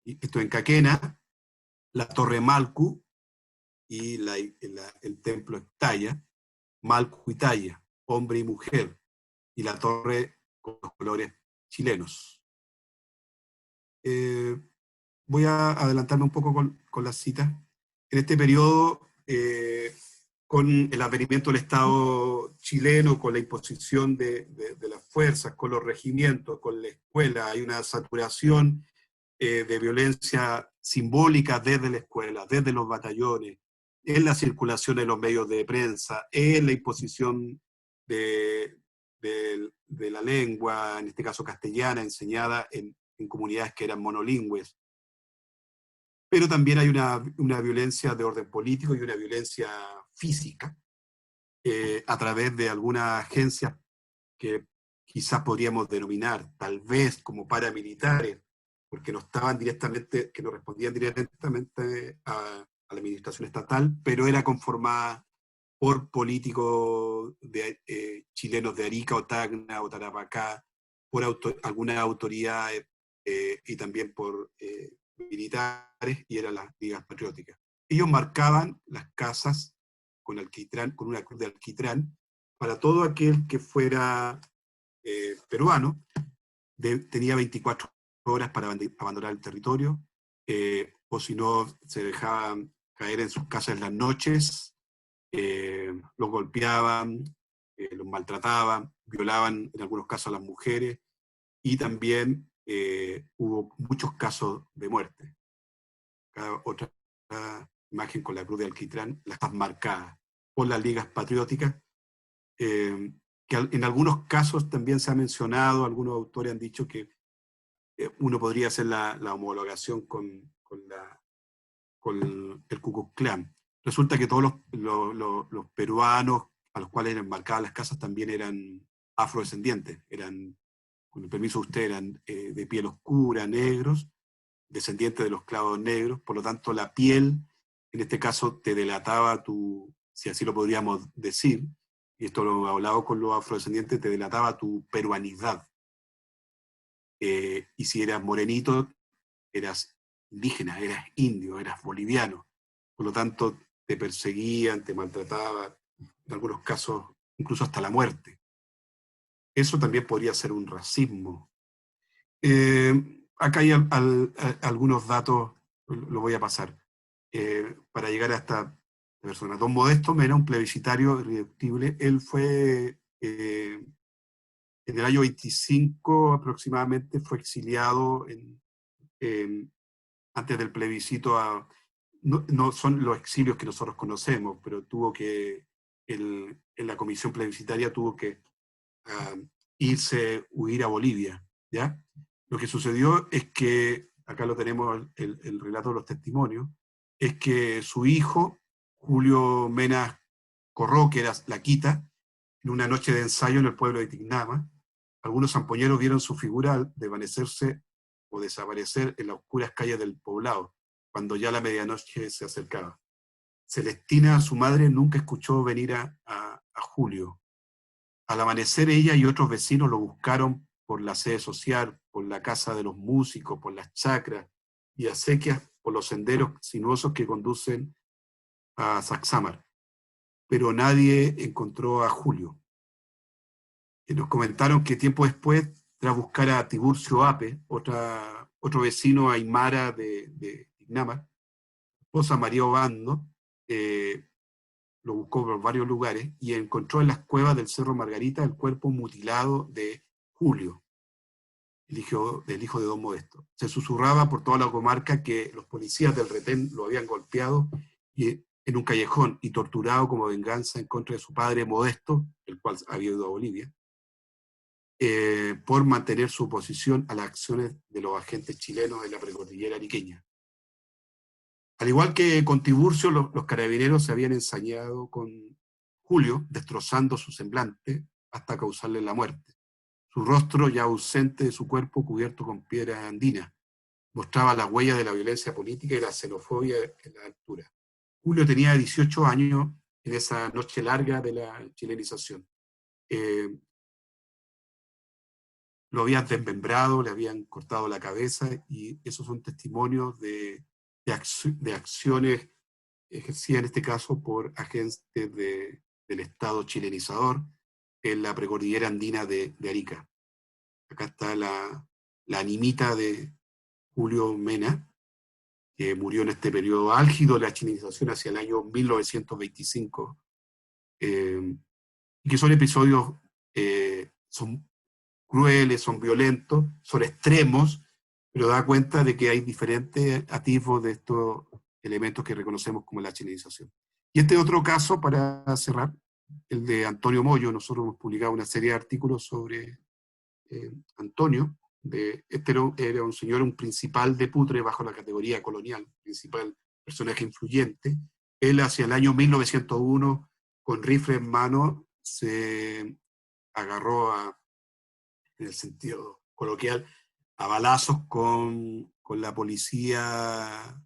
Esto en Caquena, la Torre Malcu y el templo Estalla, Malcu y Talla, hombre y mujer, y la torre con los colores chilenos. Voy a adelantarme un poco con las citas. En este periodo, con el advenimiento del Estado chileno, con la imposición de las fuerzas, con los regimientos, con la escuela, hay una saturación de violencia simbólica desde la escuela, desde los batallones, en la circulación de los medios de prensa, en la imposición de la lengua, en este caso castellana, enseñada en comunidades que eran monolingües. Pero también hay una violencia de orden político y una violencia física a través de algunas agencias que quizás podríamos denominar tal vez como paramilitares, porque no respondían directamente a la administración estatal, pero era conformada por políticos chilenos de Arica o Tacna o Tarapacá, por algunas autoridades y también por militares, y eran las ligas patrióticas. Ellos marcaban las casas con una cruz de alquitrán, para todo aquel que fuera peruano, tenía 24 horas para abandonar el territorio, o si no, se dejaban caer en sus casas en las noches, los golpeaban, los maltrataban, violaban en algunos casos a las mujeres, y también hubo muchos casos de muerte. Otra imagen con la cruz de alquitrán, las estás marcadas por las ligas patrióticas, que en algunos casos también se ha mencionado, algunos autores han dicho que uno podría hacer la homologación con el Ku Klux Klan. Resulta que todos los peruanos a los cuales eran marcadas las casas también eran afrodescendientes, eran, con el permiso de usted, eran de piel oscura, negros, descendientes de los esclavos negros, por lo tanto la piel, en este caso, te delataba tu, si así lo podríamos decir, y esto lo he hablado con los afrodescendientes, te delataba tu peruanidad. Y si eras morenito, eras indígena, eras indio, eras boliviano. Por lo tanto, te perseguían, te maltrataban, en algunos casos, incluso hasta la muerte. Eso también podría ser un racismo. Acá hay algunos datos, lo voy a pasar, para llegar a esta persona. Don Modesto Mena, un plebiscitario irreductible, él fue, en el año 25 aproximadamente, fue exiliado antes del plebiscito no son los exilios que nosotros conocemos, pero tuvo que, en la comisión plebiscitaria tuvo que huir a Bolivia, ¿ya? Lo que sucedió es que, acá lo tenemos el relato de los testimonios, es que su hijo, Julio Mena Corró, que era la Quita, en una noche de ensayo en el pueblo de Tignama, algunos zampoñeros vieron su figura desvanecerse o desaparecer en las oscuras calles del poblado, cuando ya la medianoche se acercaba. Celestina, su madre, nunca escuchó venir a Julio. Al amanecer, ella y otros vecinos lo buscaron por la sede social, por la casa de los músicos, por las chacras y acequias, por los senderos sinuosos que conducen a Saxámar. Pero nadie encontró a Julio. Y nos comentaron que tiempo después, tras buscar a Tiburcio Ape, otro vecino aymara de Ignama, esposa María Obando, lo buscó por varios lugares y encontró en las cuevas del Cerro Margarita el cuerpo mutilado de Julio, del hijo de Don Modesto. Se susurraba por toda la comarca que los policías del retén lo habían golpeado en un callejón y torturado como venganza en contra de su padre Modesto, el cual había ido a Bolivia, por mantener su oposición a las acciones de los agentes chilenos en la precordillera ariqueña. Al igual que con Tiburcio, los carabineros se habían ensañado con Julio, destrozando su semblante hasta causarle la muerte. Su rostro, ya ausente de su cuerpo, cubierto con piedra andina, mostraba las huellas de la violencia política y la xenofobia en la altura. Julio tenía 18 años en esa noche larga de la chilenización. Lo habían desmembrado, le habían cortado la cabeza, y esos son testimonios de acciones ejercidas en este caso por agentes del Estado chilenizador en la precordillera andina de Arica. Acá está la animita de Julio Mena, que murió en este periodo álgido de la chilenización hacia el año 1925, y que son episodios, son crueles, son violentos, son extremos, pero da cuenta de que hay diferentes atisbos de estos elementos que reconocemos como la chilenización. Y este otro caso, para cerrar, el de Antonio Moyo. Nosotros hemos publicado una serie de artículos sobre Antonio. Este era un señor, un principal de Putre bajo la categoría colonial, principal personaje influyente. Él hacia el año 1901, con rifle en mano, se agarró en el sentido coloquial, a balazos con la policía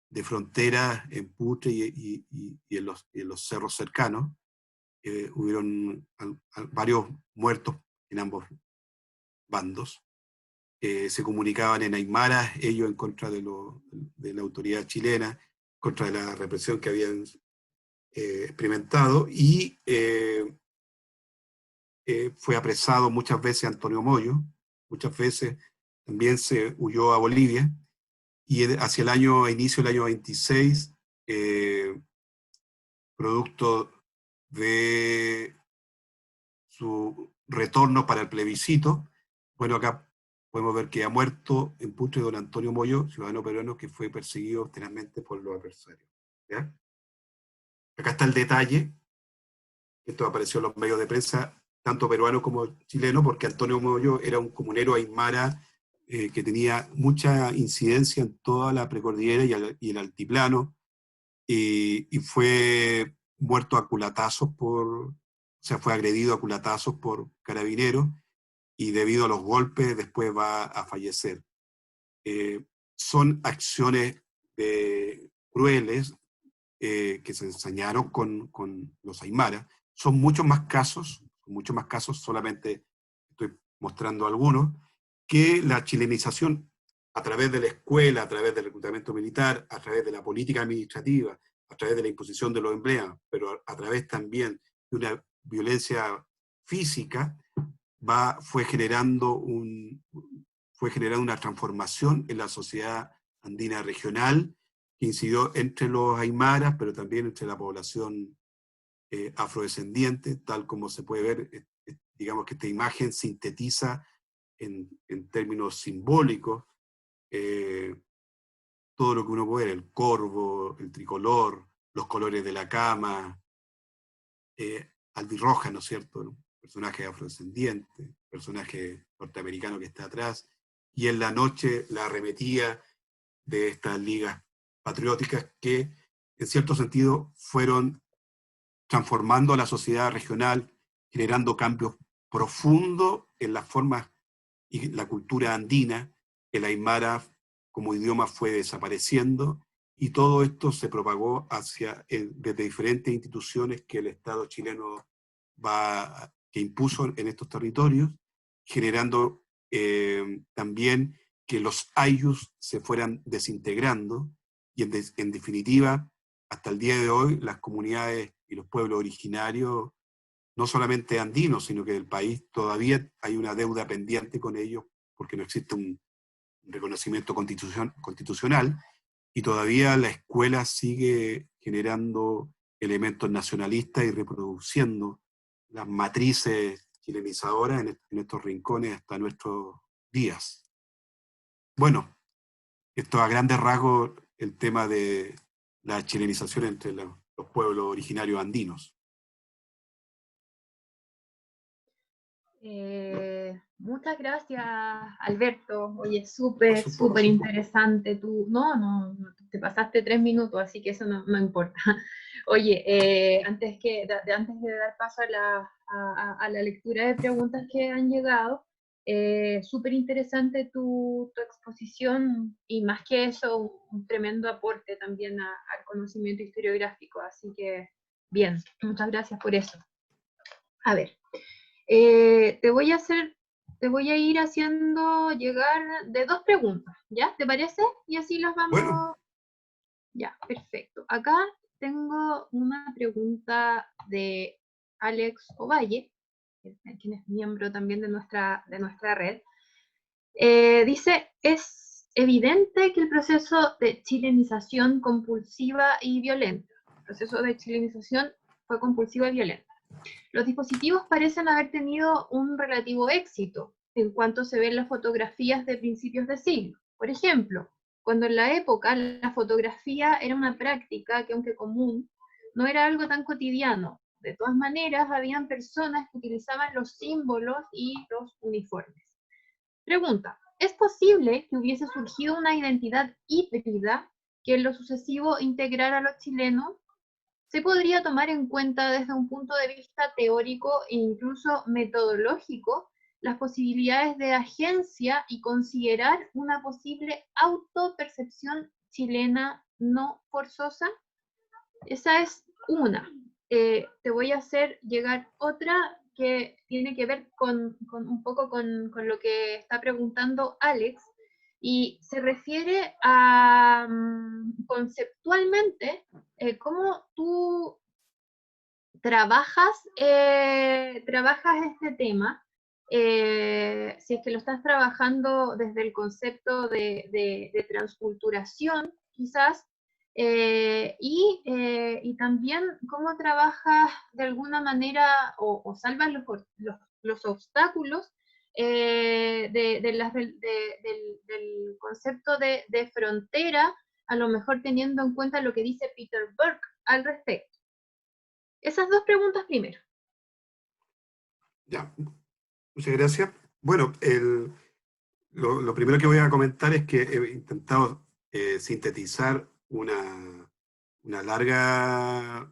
de frontera en Putre y en los cerros cercanos. Hubieron varios muertos en ambos bandos. Se comunicaban en aymara, ellos en contra de la autoridad chilena, contra la represión que habían experimentado, y fue apresado muchas veces Antonio Moyo, muchas veces también se huyó a Bolivia, y hacia inicio del año 26, producto de su retorno para el plebiscito, bueno, acá podemos ver que ha muerto en Putre don Antonio Moyo, ciudadano peruano que fue perseguido tenazmente por los adversarios. ¿Ya? Acá está el detalle, esto apareció en los medios de prensa, tanto peruano como chileno, porque Antonio Moyo era un comunero aymara que tenía mucha incidencia en toda la precordillera y el altiplano, y fue muerto a culatazos o sea, fue agredido a culatazos por carabineros, y debido a los golpes después va a fallecer. Son acciones crueles que se ensañaron con los aymaras. Son muchos más casos, solamente estoy mostrando algunos, que la chilenización a través de la escuela, a través del reclutamiento militar, a través de la política administrativa, a través de la imposición de los empleados, pero a través también de una violencia física, fue generando una transformación en la sociedad andina regional, que incidió entre los aymaras, pero también entre la población afrodescendiente, tal como se puede ver. Digamos que esta imagen sintetiza en términos simbólicos todo lo que uno puede ver: el corvo, el tricolor, los colores de la cama, albirroja, ¿no es cierto? Un personaje afrodescendiente, personaje norteamericano que está atrás, y en la noche la arremetía de estas ligas patrióticas que, en cierto sentido, fueron transformando a la sociedad regional, generando cambios profundos en las formas y la cultura andina. El aymara como idioma fue desapareciendo, y todo esto se propagó desde diferentes instituciones que el Estado chileno que impuso en estos territorios, generando también que los ayllus se fueran desintegrando, y en definitiva, hasta el día de hoy, las comunidades y los pueblos originarios, no solamente andinos, sino que del país, todavía hay una deuda pendiente con ellos, porque no existe un reconocimiento constitucional, y todavía la escuela sigue generando elementos nacionalistas y reproduciendo las matrices chilenizadoras en estos rincones hasta nuestros días. Bueno, esto a grandes rasgos el tema de la chilenización entre los pueblos originarios andinos. Muchas gracias, Alberto. Oye, Por súper supuesto. interesante. No, te pasaste 3 minutos, así que eso no importa. Oye, antes de dar paso a la lectura de preguntas que han llegado, súper interesante tu exposición, y más que eso, un tremendo aporte también al conocimiento historiográfico. Así que, bien, muchas gracias por eso. A ver. Te voy a ir haciendo llegar de 2 preguntas, ¿ya? ¿Te parece? Y así las Bueno, vamos. Ya, perfecto. Acá tengo una pregunta de Alex Ovalle, quien es miembro también de nuestra red. Dice: es evidente que el proceso de chilenización compulsiva y violenta, el proceso de chilenización fue compulsiva y violenta. Los dispositivos parecen haber tenido un relativo éxito en cuanto se ven las fotografías de principios de siglo. Por ejemplo, cuando en la época la fotografía era una práctica que, aunque común, no era algo tan cotidiano. De todas maneras, habían personas que utilizaban los símbolos y los uniformes. Pregunta: ¿es posible que hubiese surgido una identidad híbrida que en lo sucesivo integrara a los chilenos? Se podría tomar en cuenta desde un punto de vista teórico e incluso metodológico las posibilidades de agencia y considerar una posible autopercepción chilena no forzosa. Esa es una. Te voy a hacer llegar otra que tiene que ver un poco con lo que está preguntando Alex, y se refiere a conceptualmente cómo tú trabajas este tema, si es que lo estás trabajando desde el concepto de transculturación, quizás, y también cómo trabajas de alguna manera o salvas los obstáculos del concepto de frontera, a lo mejor teniendo en cuenta lo que dice Peter Burke al respecto. Esas dos preguntas primero. Ya, muchas gracias. Bueno, lo primero que voy a comentar es que he intentado sintetizar una larga,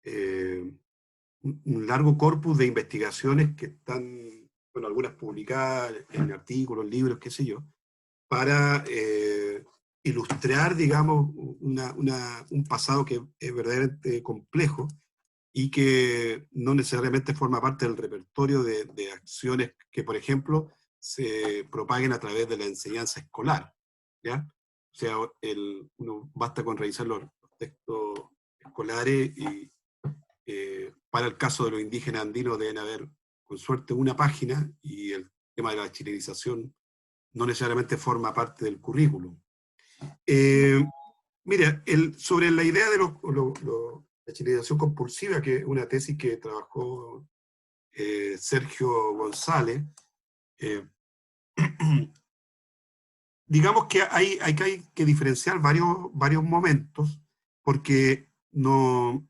un largo corpus de investigaciones que están, bueno, algunas publicadas en artículos, libros, qué sé yo, para ilustrar, digamos, un pasado que es verdaderamente complejo y que no necesariamente forma parte del repertorio de acciones que, por ejemplo, se propaguen a través de la enseñanza escolar, ¿ya? O sea, uno basta con revisar los textos escolares y para el caso de los indígenas andinos deben haber, con suerte, una página, y el tema de la chilenización no necesariamente forma parte del currículum. Mira, sobre la idea de la chilenización compulsiva, que es una tesis que trabajó Sergio González, eh, digamos que hay que diferenciar varios momentos, porque no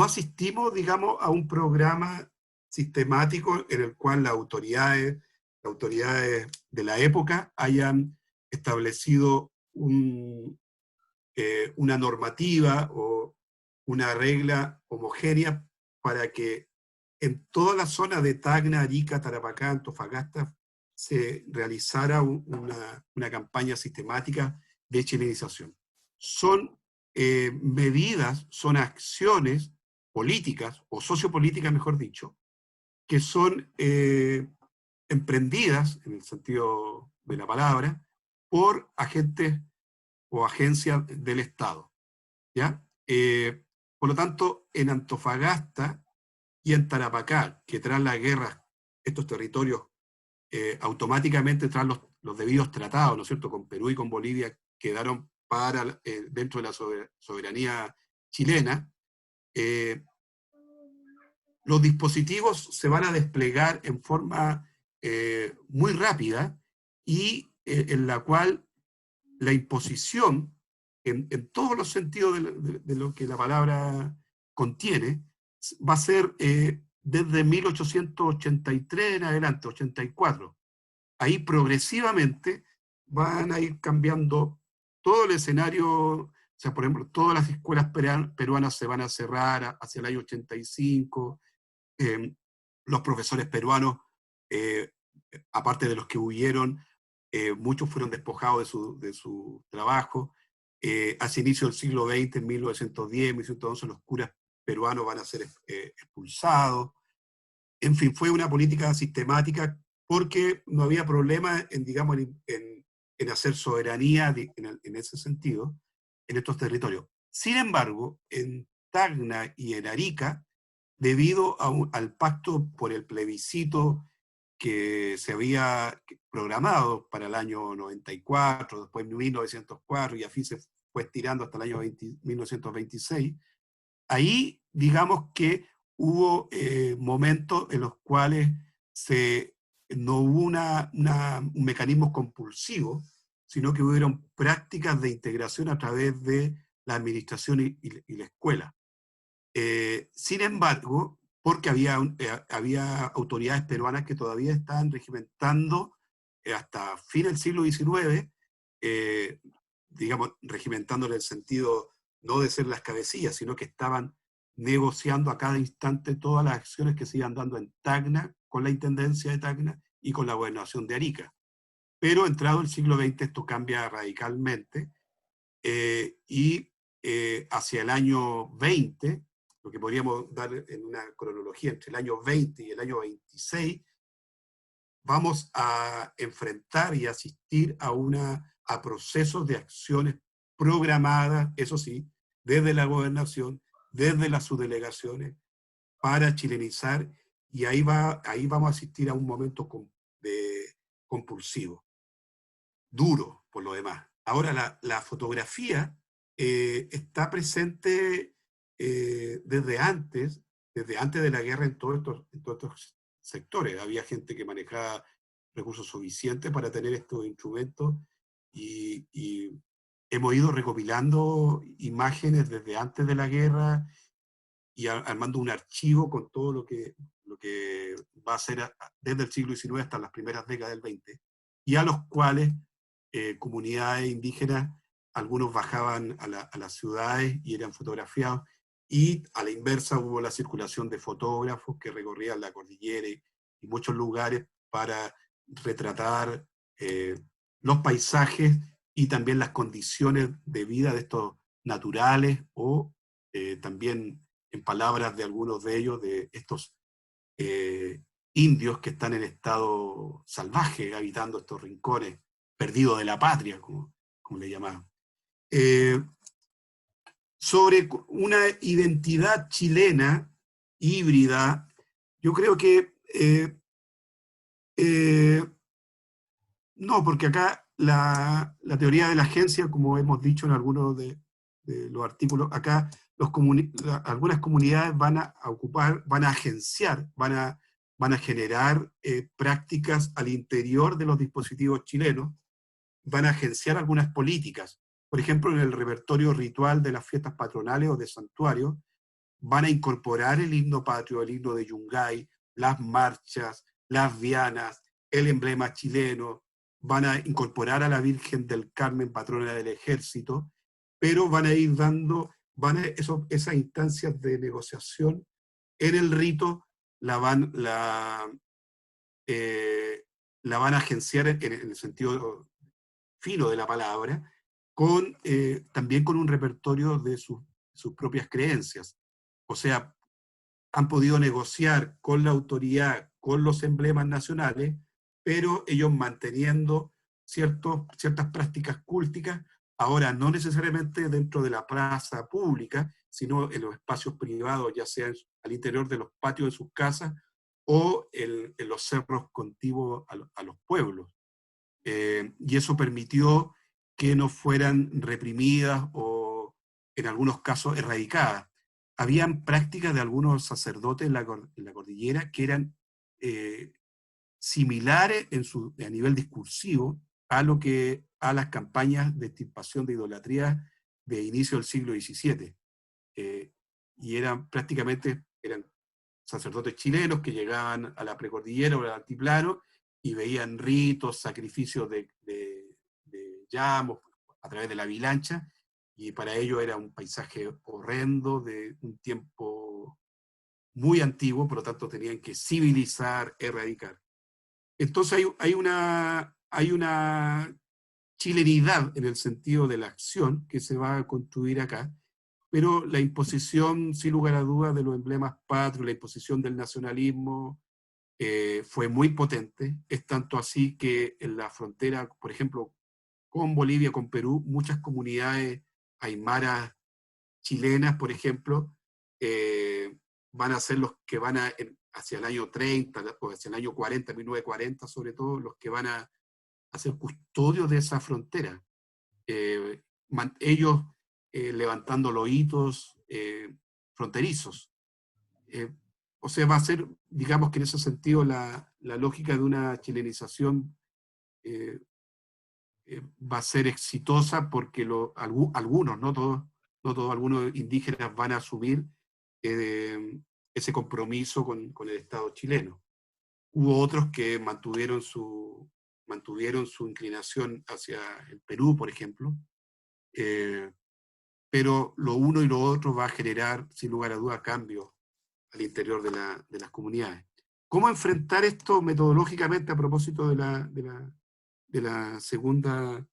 asistimos, digamos, a un programa sistemático en el cual las autoridades de la época hayan establecido una normativa o una regla homogénea para que en toda la zona de Tacna, Arica, Tarapacá, Antofagasta se realizara una campaña sistemática de chilenización. Son medidas, son acciones políticas, o sociopolíticas mejor dicho, que son emprendidas, en el sentido de la palabra, por agentes o agencias del Estado, ¿ya? Por lo tanto, en Antofagasta y en Tarapacá, que tras la guerra, estos territorios automáticamente tras los debidos tratados, ¿no es cierto?, con Perú y con Bolivia, quedaron dentro de la soberanía chilena, los dispositivos se van a desplegar en forma muy rápida y en la cual la imposición, en todos los sentidos de lo que la palabra contiene, va a ser desde 1883 en adelante, 84. Ahí progresivamente van a ir cambiando todo el escenario. O sea, por ejemplo, todas las escuelas peruanas se van a cerrar hacia el año 85. Los profesores peruanos, eh, aparte de los que huyeron, muchos fueron despojados de su trabajo. Hacia inicio del siglo XX, en 1910, 1911, los curas peruanos van a ser expulsados. En fin, fue una política sistemática porque no había problema en, digamos, en hacer soberanía en ese sentido en estos territorios. Sin embargo, en Tacna y en Arica, debido al pacto por el plebiscito que se había programado para el año 94, después 1904, y así se fue estirando hasta el año 1926, ahí digamos que hubo momentos en los cuales no hubo un mecanismo compulsivo, sino que hubieron prácticas de integración a través de la administración y la escuela. Sin embargo, porque había autoridades peruanas que todavía estaban regimentando hasta fin del siglo XIX, digamos, regimentando en el sentido no de ser las cabecillas, sino que estaban negociando a cada instante todas las acciones que se iban dando en Tacna, con la Intendencia de Tacna y con la Gobernación de Arica. Pero entrado el siglo XX esto cambia radicalmente y hacia el año 20, lo que podríamos dar en una cronología entre el año 20 y el año 26, vamos a enfrentar y asistir a procesos de acciones programadas, eso sí, desde la gobernación, desde las subdelegaciones, para chilenizar y ahí vamos a asistir a un momento compulsivo, duro por lo demás. Ahora, la fotografía está presente desde antes de la guerra en todos estos sectores. Había gente que manejaba recursos suficientes para tener estos instrumentos y hemos ido recopilando imágenes desde antes de la guerra y armando un archivo con todo lo que va a ser desde el siglo XIX hasta las primeras décadas del XX, y a los cuales comunidades indígenas, algunos bajaban a las ciudades y eran fotografiados, y a la inversa hubo la circulación de fotógrafos que recorrían la cordillera y muchos lugares para retratar los paisajes y también las condiciones de vida de estos naturales o también, en palabras de algunos de ellos, de estos indios que están en estado salvaje, habitando estos rincones, perdidos de la patria, como le llamaban. Sobre una identidad chilena híbrida, yo creo que no, porque acá la teoría de la agencia, como hemos dicho en algunos de los artículos, acá algunas comunidades van a ocupar, van a agenciar, van a generar prácticas al interior de los dispositivos chilenos, van a agenciar algunas políticas. Por ejemplo, en el repertorio ritual de las fiestas patronales o de santuarios, van a incorporar el himno patrio, el himno de Yungay, las marchas, las vianas, el emblema chileno, van a incorporar a la Virgen del Carmen, patrona del ejército, pero van a ir dando, esas instancias de negociación en el rito la van a agenciar en el sentido fino de la palabra, también con un repertorio de sus propias creencias. O sea, han podido negociar con la autoridad, con los emblemas nacionales, pero ellos manteniendo ciertas prácticas cúlticas, ahora no necesariamente dentro de la plaza pública, sino en los espacios privados, ya sea al interior de los patios de sus casas o en los cerros contiguos a los pueblos. Y eso permitió que no fueran reprimidas o en algunos casos erradicadas. Habían prácticas de algunos sacerdotes en la cordillera que eran similares a nivel discursivo a las campañas de extirpación de idolatría de inicio del siglo XVII. Y eran sacerdotes chilenos que llegaban a la precordillera o al altiplano y veían ritos, sacrificios de llamos a través de la bilancha, y para ellos era un paisaje horrendo de un tiempo muy antiguo, por lo tanto tenían que civilizar, erradicar. Entonces hay una chilenidad en el sentido de la acción que se va a construir acá, pero la imposición, sin lugar a dudas, de los emblemas patrios, la imposición del nacionalismo, fue muy potente. Es tanto así que en la frontera, por ejemplo, con Bolivia, con Perú, muchas comunidades aymaras chilenas, por ejemplo, van a ser los que hacia el año 30, o hacia el año 40, 1940, sobre todo, los que van a hacer custodio de esa frontera. Ellos levantando los hitos fronterizos. O sea, va a ser, digamos que en ese sentido, la lógica de una chilenización va a ser exitosa porque algunos, no todos, algunos indígenas van a asumir ese compromiso con el Estado chileno. Hubo otros que mantuvieron su inclinación hacia el Perú, por ejemplo, pero lo uno y lo otro va a generar, sin lugar a dudas, cambios al interior de las comunidades. ¿Cómo enfrentar esto metodológicamente a propósito de la segunda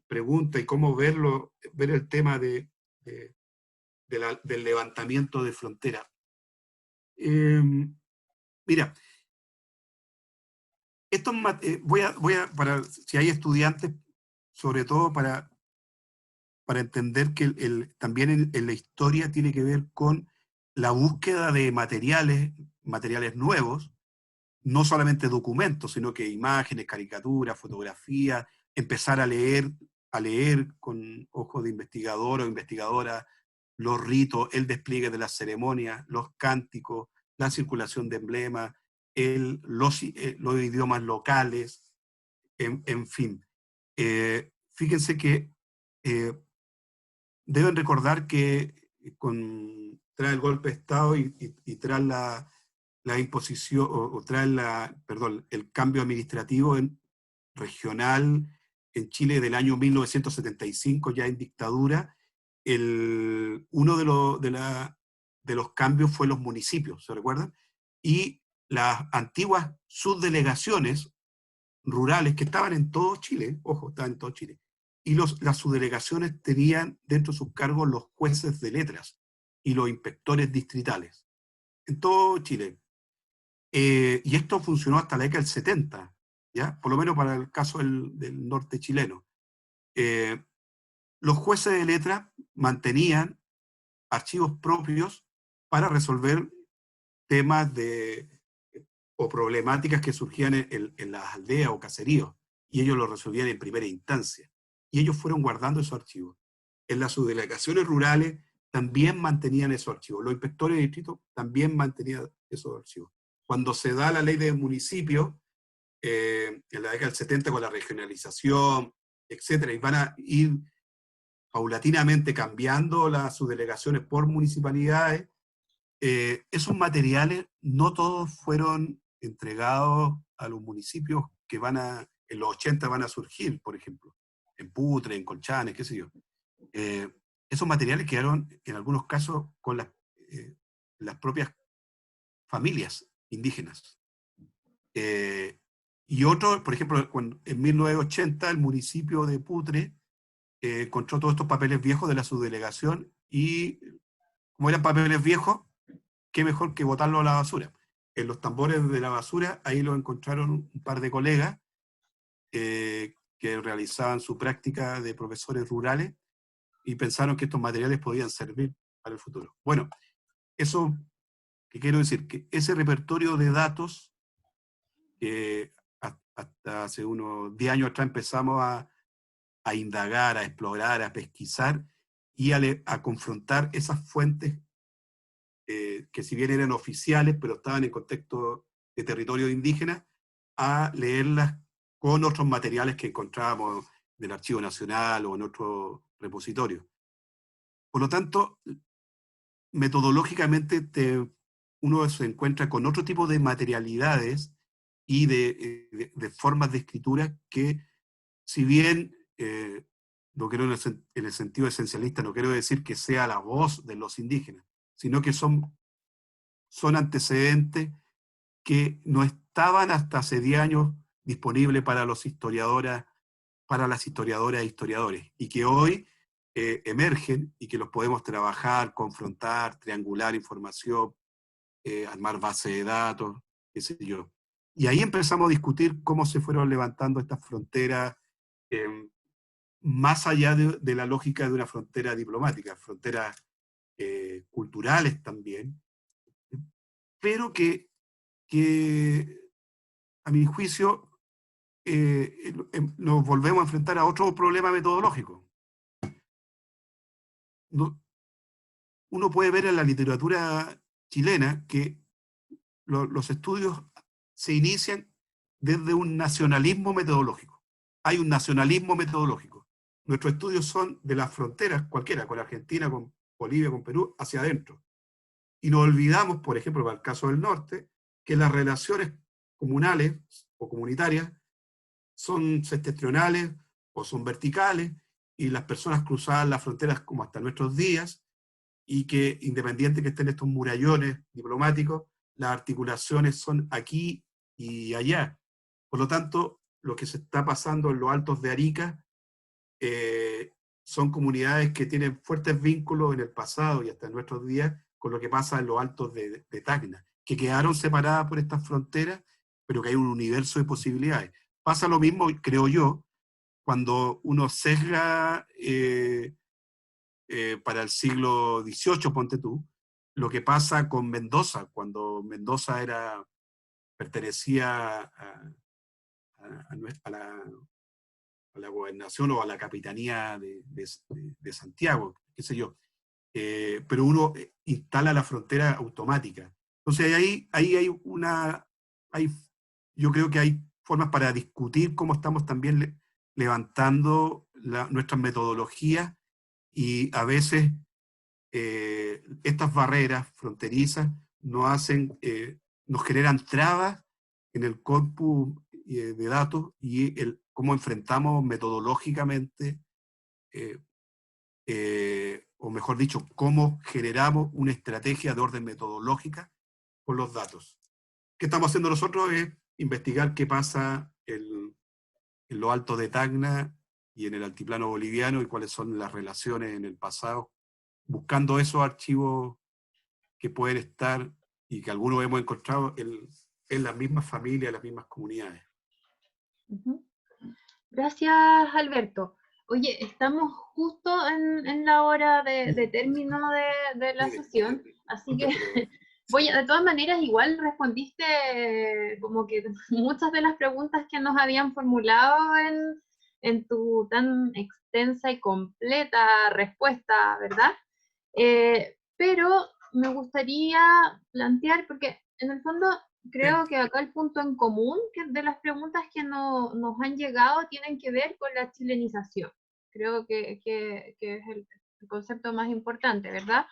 pregunta y cómo ver el tema del levantamiento de frontera? Mira, si hay estudiantes, sobre todo para entender que también en la historia tiene que ver con la búsqueda de materiales nuevos, no solamente documentos, sino que imágenes, caricaturas, fotografías, empezar a leer con ojos de investigador o investigadora los ritos, el despliegue de las ceremonias, los cánticos, la circulación de emblemas, los idiomas locales, en fin. Fíjense que deben recordar que tras el golpe de Estado y tras la imposición, o tras el cambio administrativo regional en Chile del año 1975, ya en dictadura, uno de los cambios fue los municipios, ¿se recuerdan? Y las antiguas subdelegaciones rurales que estaban en todo Chile, ojo, estaban en todo Chile, y las subdelegaciones tenían dentro de sus cargos los jueces de letras y los inspectores distritales, en todo Chile. Y esto funcionó hasta la década del 70, ¿ya? Por lo menos para el caso del norte chileno. Los jueces de letras mantenían archivos propios para resolver temas o problemáticas que surgían en las aldeas o caseríos, y ellos lo resolvían en primera instancia. Y ellos fueron guardando esos archivos. En las subdelegaciones rurales también mantenían esos archivos. Los inspectores de distrito también mantenían esos archivos. Cuando se da la ley de municipios, en la década del 70 con la regionalización, etcétera, y van a ir paulatinamente cambiando las subdelegaciones por municipalidades, esos materiales no todos fueron entregados a los municipios que en los 80 van a surgir, por ejemplo, en Putre, en Colchanes, qué sé yo. Esos materiales quedaron en algunos casos con las propias familias indígenas. Y otro, por ejemplo, en 1980 el municipio de Putre encontró todos estos papeles viejos de la subdelegación y como eran papeles viejos, qué mejor que botarlo a la basura. En los tambores de la basura, ahí lo encontraron un par de colegas que realizaban su práctica de profesores rurales y pensaron que estos materiales podían servir para el futuro. Bueno, eso que quiero decir, que ese repertorio de datos, que hasta hace unos 10 años atrás empezamos a indagar, a explorar, a pesquisar y a confrontar esas fuentes que si bien eran oficiales, pero estaban en contexto de territorio indígena, a leerlas con otros materiales que encontrábamos del Archivo Nacional o en otro repositorio. Por lo tanto, metodológicamente uno se encuentra con otro tipo de materialidades y de formas de escritura que, si bien no quiero en el sentido esencialista, no quiero decir que sea la voz de los indígenas, sino que son antecedentes que no estaban hasta hace 10 años disponibles para las historiadoras e historiadores, y que hoy emergen y que los podemos trabajar, confrontar, triangular información, armar base de datos, qué sé yo. Y ahí empezamos a discutir cómo se fueron levantando estas fronteras, más allá de la lógica de una frontera diplomática, fronteras culturales también, pero que a mi juicio nos volvemos a enfrentar a otro problema metodológico. Uno puede ver en la literatura chilena que los estudios se inician desde un nacionalismo metodológico. Hay un nacionalismo metodológico. Nuestros estudios son de las fronteras, cualquiera, con Argentina, con Bolivia, con Perú, hacia adentro. Y nos olvidamos, por ejemplo, para el caso del norte, que las relaciones comunales o comunitarias son septentrionales o son verticales, y las personas cruzaban las fronteras como hasta nuestros días, y que independiente que estén estos murallones diplomáticos, las articulaciones son aquí y allá. Por lo tanto, lo que se está pasando en los Altos de Arica son comunidades que tienen fuertes vínculos en el pasado y hasta en nuestros días con lo que pasa en los Altos de Tacna, que quedaron separadas por estas fronteras, pero que hay un universo de posibilidades. Pasa lo mismo, creo yo, cuando uno sesga para el siglo XVIII, ponte tú, lo que pasa con Mendoza, cuando Mendoza pertenecía a la gobernación o a la capitanía de Santiago, qué sé yo. Pero uno instala la frontera automática. Entonces ahí hay, yo creo que hay formas para discutir cómo estamos también levantando nuestras metodologías, y a veces estas barreras fronterizas nos generan trabas en el corpus de datos, y cómo enfrentamos metodológicamente, eh, o mejor dicho, cómo generamos una estrategia de orden metodológica con los datos. ¿Qué estamos haciendo nosotros? Es investigar qué pasa en lo alto de Tacna y en el altiplano boliviano, y cuáles son las relaciones en el pasado, buscando esos archivos que pueden estar, y que algunos hemos encontrado en las mismas familias, las mismas comunidades. Ujú. Gracias, Alberto. Oye, estamos justo en la hora de término de la sesión, así que de todas maneras, igual respondiste como que muchas de las preguntas que nos habían formulado en tu tan extensa y completa respuesta, ¿verdad? Pero me gustaría plantear, porque en el fondo creo que acá el punto en común de las preguntas que nos han llegado tienen que ver con la chilenización. Creo que es el concepto más importante, ¿verdad?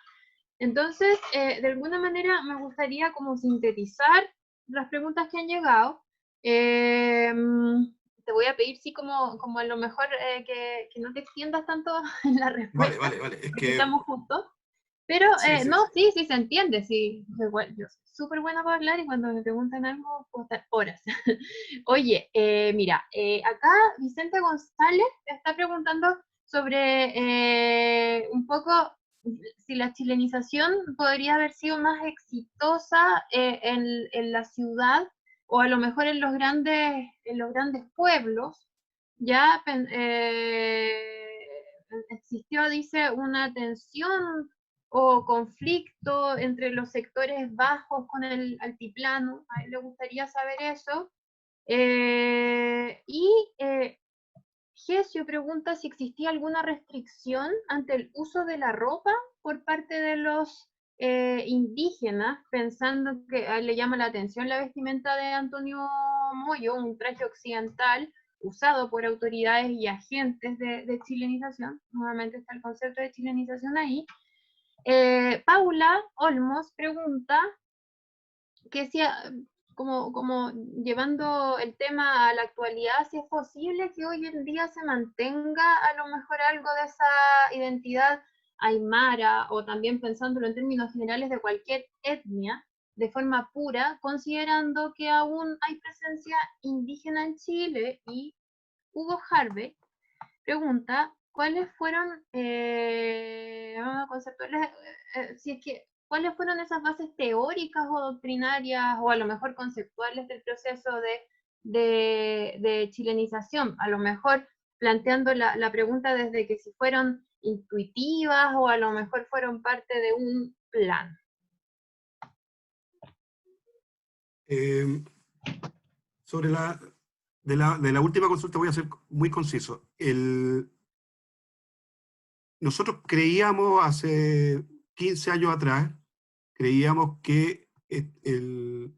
Entonces, de alguna manera me gustaría como sintetizar las preguntas que han llegado. Te voy a pedir, sí, como a lo mejor que no te extiendas tanto en la respuesta, Vale. Es porque que... estamos justos. Pero Sí. no, sí se entiende, sí. Yo soy súper buena para hablar y cuando me preguntan algo puedo estar horas. Oye, mira, acá Vicente González está preguntando sobre un poco si la chilenización podría haber sido más exitosa en la ciudad o a lo mejor en los grandes pueblos. Ya existió, dice, una tensión o conflicto entre los sectores bajos con el altiplano. A él le gustaría saber eso. Y Gesio pregunta si existía alguna restricción ante el uso de la ropa por parte de los indígenas, pensando que a él le llama la atención la vestimenta de Antonio Moyo, un traje occidental usado por autoridades y agentes de chilenización. Nuevamente está el concepto de chilenización ahí. Paula Olmos pregunta que si, como llevando el tema a la actualidad, si es posible que hoy en día se mantenga a lo mejor algo de esa identidad aymara, o también pensándolo en términos generales de cualquier etnia, de forma pura, considerando que aún hay presencia indígena en Chile. Y Hugo Harvey pregunta, ¿cuáles fueron conceptuales, si es que, cuáles fueron esas bases teóricas o doctrinarias o a lo mejor conceptuales del proceso de chilenización? A lo mejor planteando la pregunta desde que si fueron intuitivas o a lo mejor fueron parte de un plan. Sobre de la última consulta voy a ser muy conciso. Nosotros creíamos hace 15 años atrás, creíamos que, que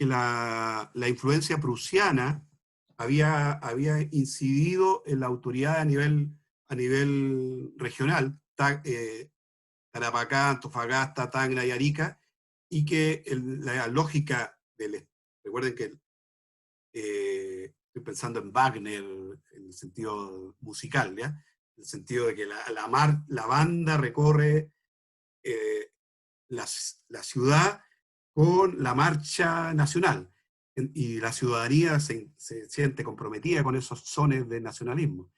la influencia prusiana había incidido en la autoridad a nivel regional, Tarapacá, Antofagasta, Tacna y Arica, y que la lógica recuerden que estoy pensando en Wagner en el sentido musical, ¿ya? En el sentido de que la banda recorre eh, la ciudad con la marcha nacional, y la ciudadanía se siente comprometida con esos sones de nacionalismo.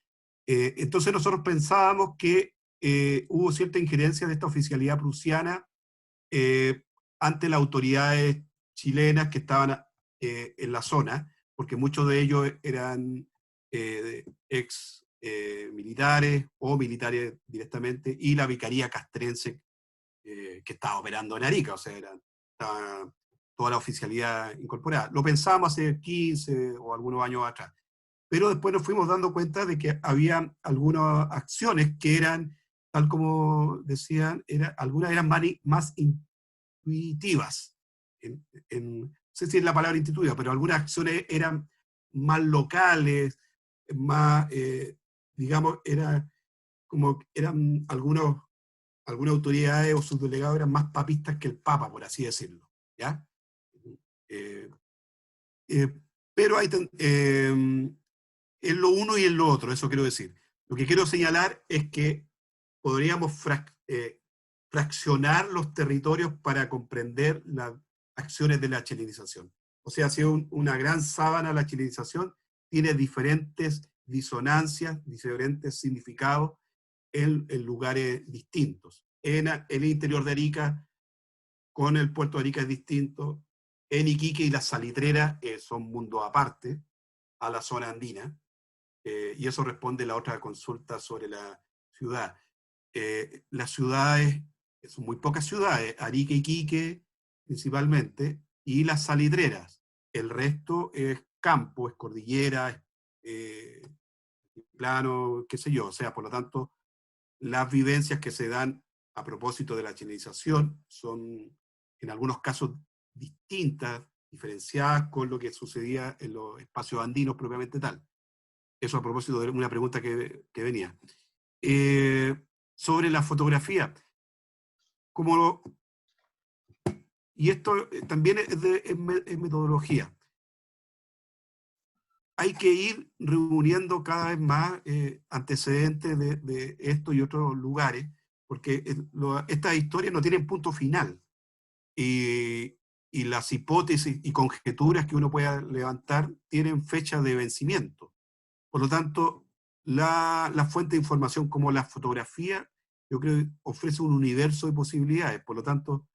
Entonces nosotros pensábamos que hubo cierta injerencia de esta oficialidad prusiana ante las autoridades chilenas que estaban en la zona, porque muchos de ellos eran ex militares o militares directamente, y la vicaría castrense que estaba operando en Arica, o sea, estaba toda la oficialidad incorporada. Lo pensábamos hace 15 o algunos años atrás, pero después nos fuimos dando cuenta de que había algunas acciones que eran, tal como decían, algunas eran más intuitivas. No sé si es la palabra intuitiva, pero algunas acciones eran más locales, más, digamos, eran algunas autoridades o subdelegados eran más papistas que el Papa, por así decirlo. ¿Ya? Eh, eh, pero es lo uno y es lo otro, eso quiero decir. Lo que quiero señalar es que podríamos fraccionar los territorios para comprender las acciones de la chilenización. O sea, si es una gran sábana la chilenización, tiene diferentes disonancias, diferentes significados en lugares distintos. En el interior de Arica, con el puerto de Arica es distinto. En Iquique y las salitreras son mundos aparte a la zona andina. Y eso responde a la otra consulta sobre la ciudad. Las ciudades, son muy pocas ciudades, Arica y Iquique principalmente, y las salitreras. El resto es campo, es cordillera, es plano, qué sé yo. O sea, por lo tanto, las vivencias que se dan a propósito de la chilenización son en algunos casos distintas, diferenciadas con lo que sucedía en los espacios andinos propiamente tal. Eso a propósito de una pregunta que venía. Eh, Sobre la fotografía, como, y esto también es metodología, hay que ir reuniendo cada vez más antecedentes de esto y otros lugares, porque estas historias no tienen punto final. Y las hipótesis y conjeturas que uno pueda levantar tienen fecha de vencimiento. Por lo tanto, la fuente de información como la fotografía, yo creo que ofrece un universo de posibilidades. Por lo tanto,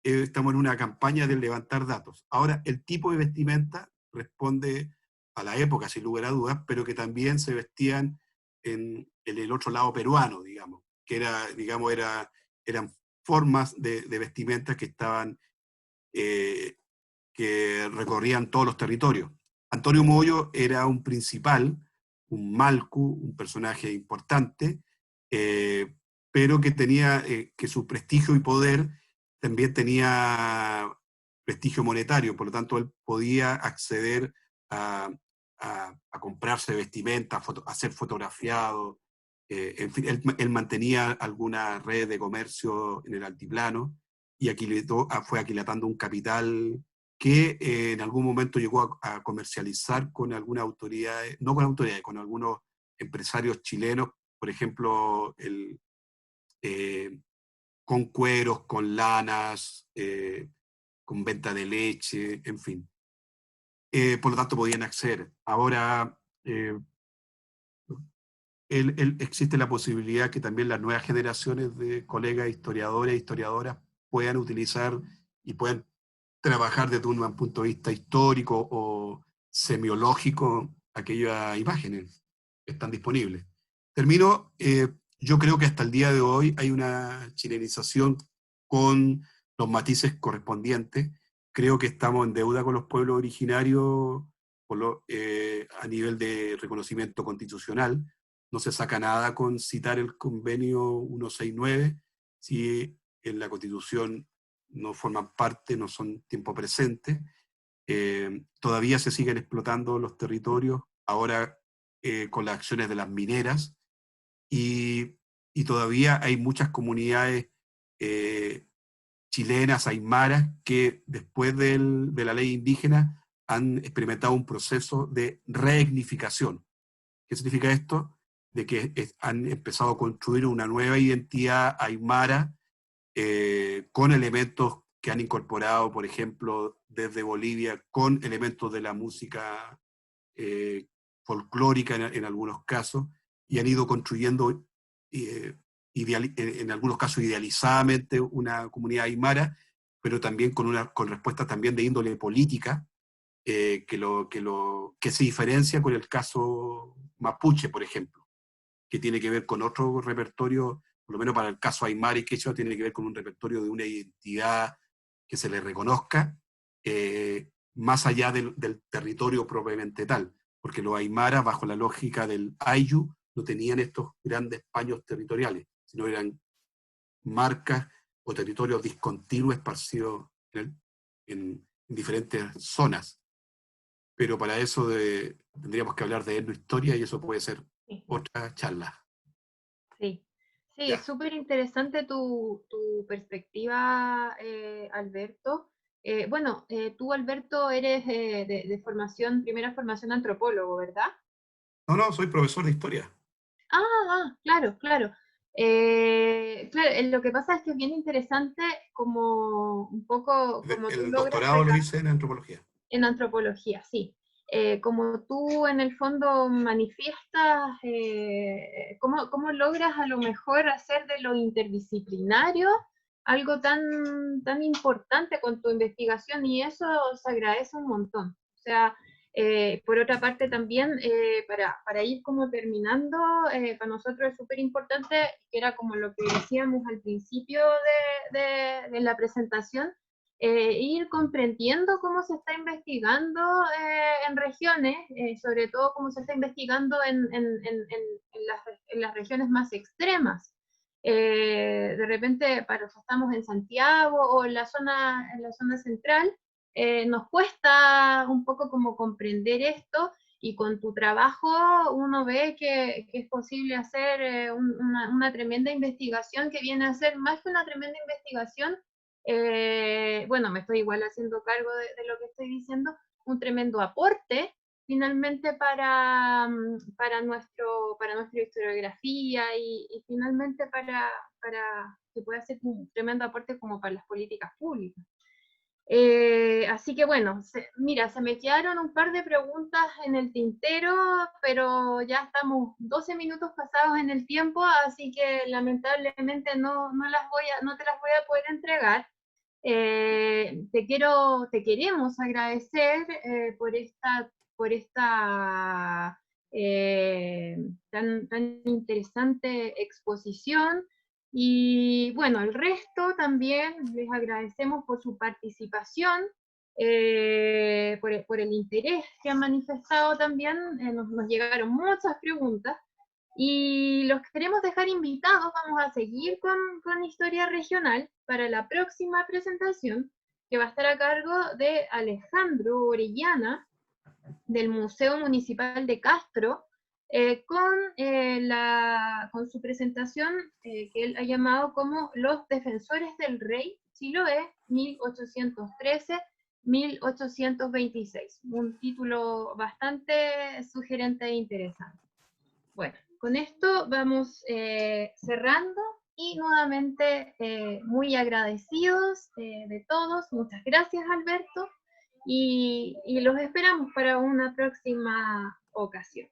estamos en una campaña de levantar datos. Ahora, el tipo de vestimenta responde a la época, sin lugar a dudas, pero que también se vestían en el otro lado peruano, digamos, que eran formas de vestimenta que estaban, que recorrían todos los territorios. Antonio Moyo era un principal, un malcu, un personaje importante, eh, pero que tenía que su prestigio y poder también tenía prestigio monetario, por lo tanto él podía acceder a, a comprarse vestimenta, a ser fotografiado, en fin, él mantenía alguna red de comercio en el altiplano y fue aquilatando un capital que en algún momento llegó a comercializar con algunas autoridades, no con autoridades, con algunos empresarios chilenos, por ejemplo, con cueros, con lanas, con venta de leche, en fin. Por lo tanto, podían acceder. Ahora, existe la posibilidad que también las nuevas generaciones de colegas historiadores e historiadoras puedan utilizar y puedan trabajar desde un punto de vista histórico o semiológico aquellas imágenes que están disponibles. Termino, yo creo que hasta el día de hoy hay una chilenización con los matices correspondientes. Creo que estamos en deuda con los pueblos originarios a nivel de reconocimiento constitucional. No se saca nada con citar el convenio 169, si en la Constitución no forman parte, no son tiempo presente. Todavía se siguen explotando los territorios, ahora con las acciones de las mineras, y todavía hay muchas comunidades eh, chilenas, aymaras, que después de la ley indígena han experimentado un proceso de reetnificación. ¿Qué significa esto? De que han empezado a construir una nueva identidad aymara con elementos que han incorporado, por ejemplo, desde Bolivia, con elementos de la música folclórica en algunos casos, y han ido construyendo, en algunos casos idealizadamente, una comunidad aymara, pero también con respuestas también de índole política, que se diferencia con el caso mapuche, por ejemplo, que tiene que ver con otro repertorio por lo menos para el caso aymara y quechua, tiene que ver con un repertorio de una identidad que se le reconozca, más allá del territorio propiamente tal, porque los aymaras, bajo la lógica del ayllu, no tenían estos grandes paños territoriales, sino eran marcas o territorios discontinuos esparcidos en diferentes zonas. Pero para eso tendríamos que hablar de etnohistoria y eso puede ser Sí, otra charla. sí. Sí, Ya. es súper interesante tu perspectiva, Alberto. Bueno, tú, Alberto, eres de formación, primera formación antropólogo, ¿verdad? No, no, soy profesor de historia. Claro, claro. Claro, lo que pasa es que es bien interesante como un poco como tú El logras doctorado lo hice en antropología. en antropología, sí. Como tú en el fondo manifiestas, cómo logras a lo mejor hacer de lo interdisciplinario algo tan importante con tu investigación y eso se agradece un montón. O sea, por otra parte también, para ir como terminando, para nosotros es súper importante, que era como lo que decíamos al principio de la presentación, ir comprendiendo cómo se está investigando en regiones, sobre todo cómo se está investigando en las regiones más extremas. De repente, para los que estamos en Santiago o en la zona central, nos cuesta un poco como comprender esto y con tu trabajo uno ve que es posible hacer una tremenda investigación que viene a ser más que una tremenda investigación, bueno, me estoy igual haciendo cargo de lo que estoy diciendo, un tremendo aporte finalmente para nuestra historiografía y finalmente para que pueda ser un tremendo aporte como para las políticas públicas. Así que bueno, mira, se me quedaron un par de preguntas en el tintero, pero ya estamos 12 minutos pasados en el tiempo, así que lamentablemente no te las voy a poder entregar. Te queremos agradecer por esta tan interesante exposición. Y bueno, el resto también les agradecemos por su participación, por el interés que han manifestado también. Nos llegaron muchas preguntas y los queremos dejar invitados. Vamos a seguir con Historia Regional para la próxima presentación, que va a estar a cargo de Alejandro Orellana, del Museo Municipal de Castro, con su presentación que él ha llamado como Los Defensores del Rey, Chiloé, 1813-1826. Un título bastante sugerente e interesante. Bueno, con esto vamos cerrando y nuevamente muy agradecidos de todos. Muchas gracias, Alberto, y los esperamos para una próxima ocasión.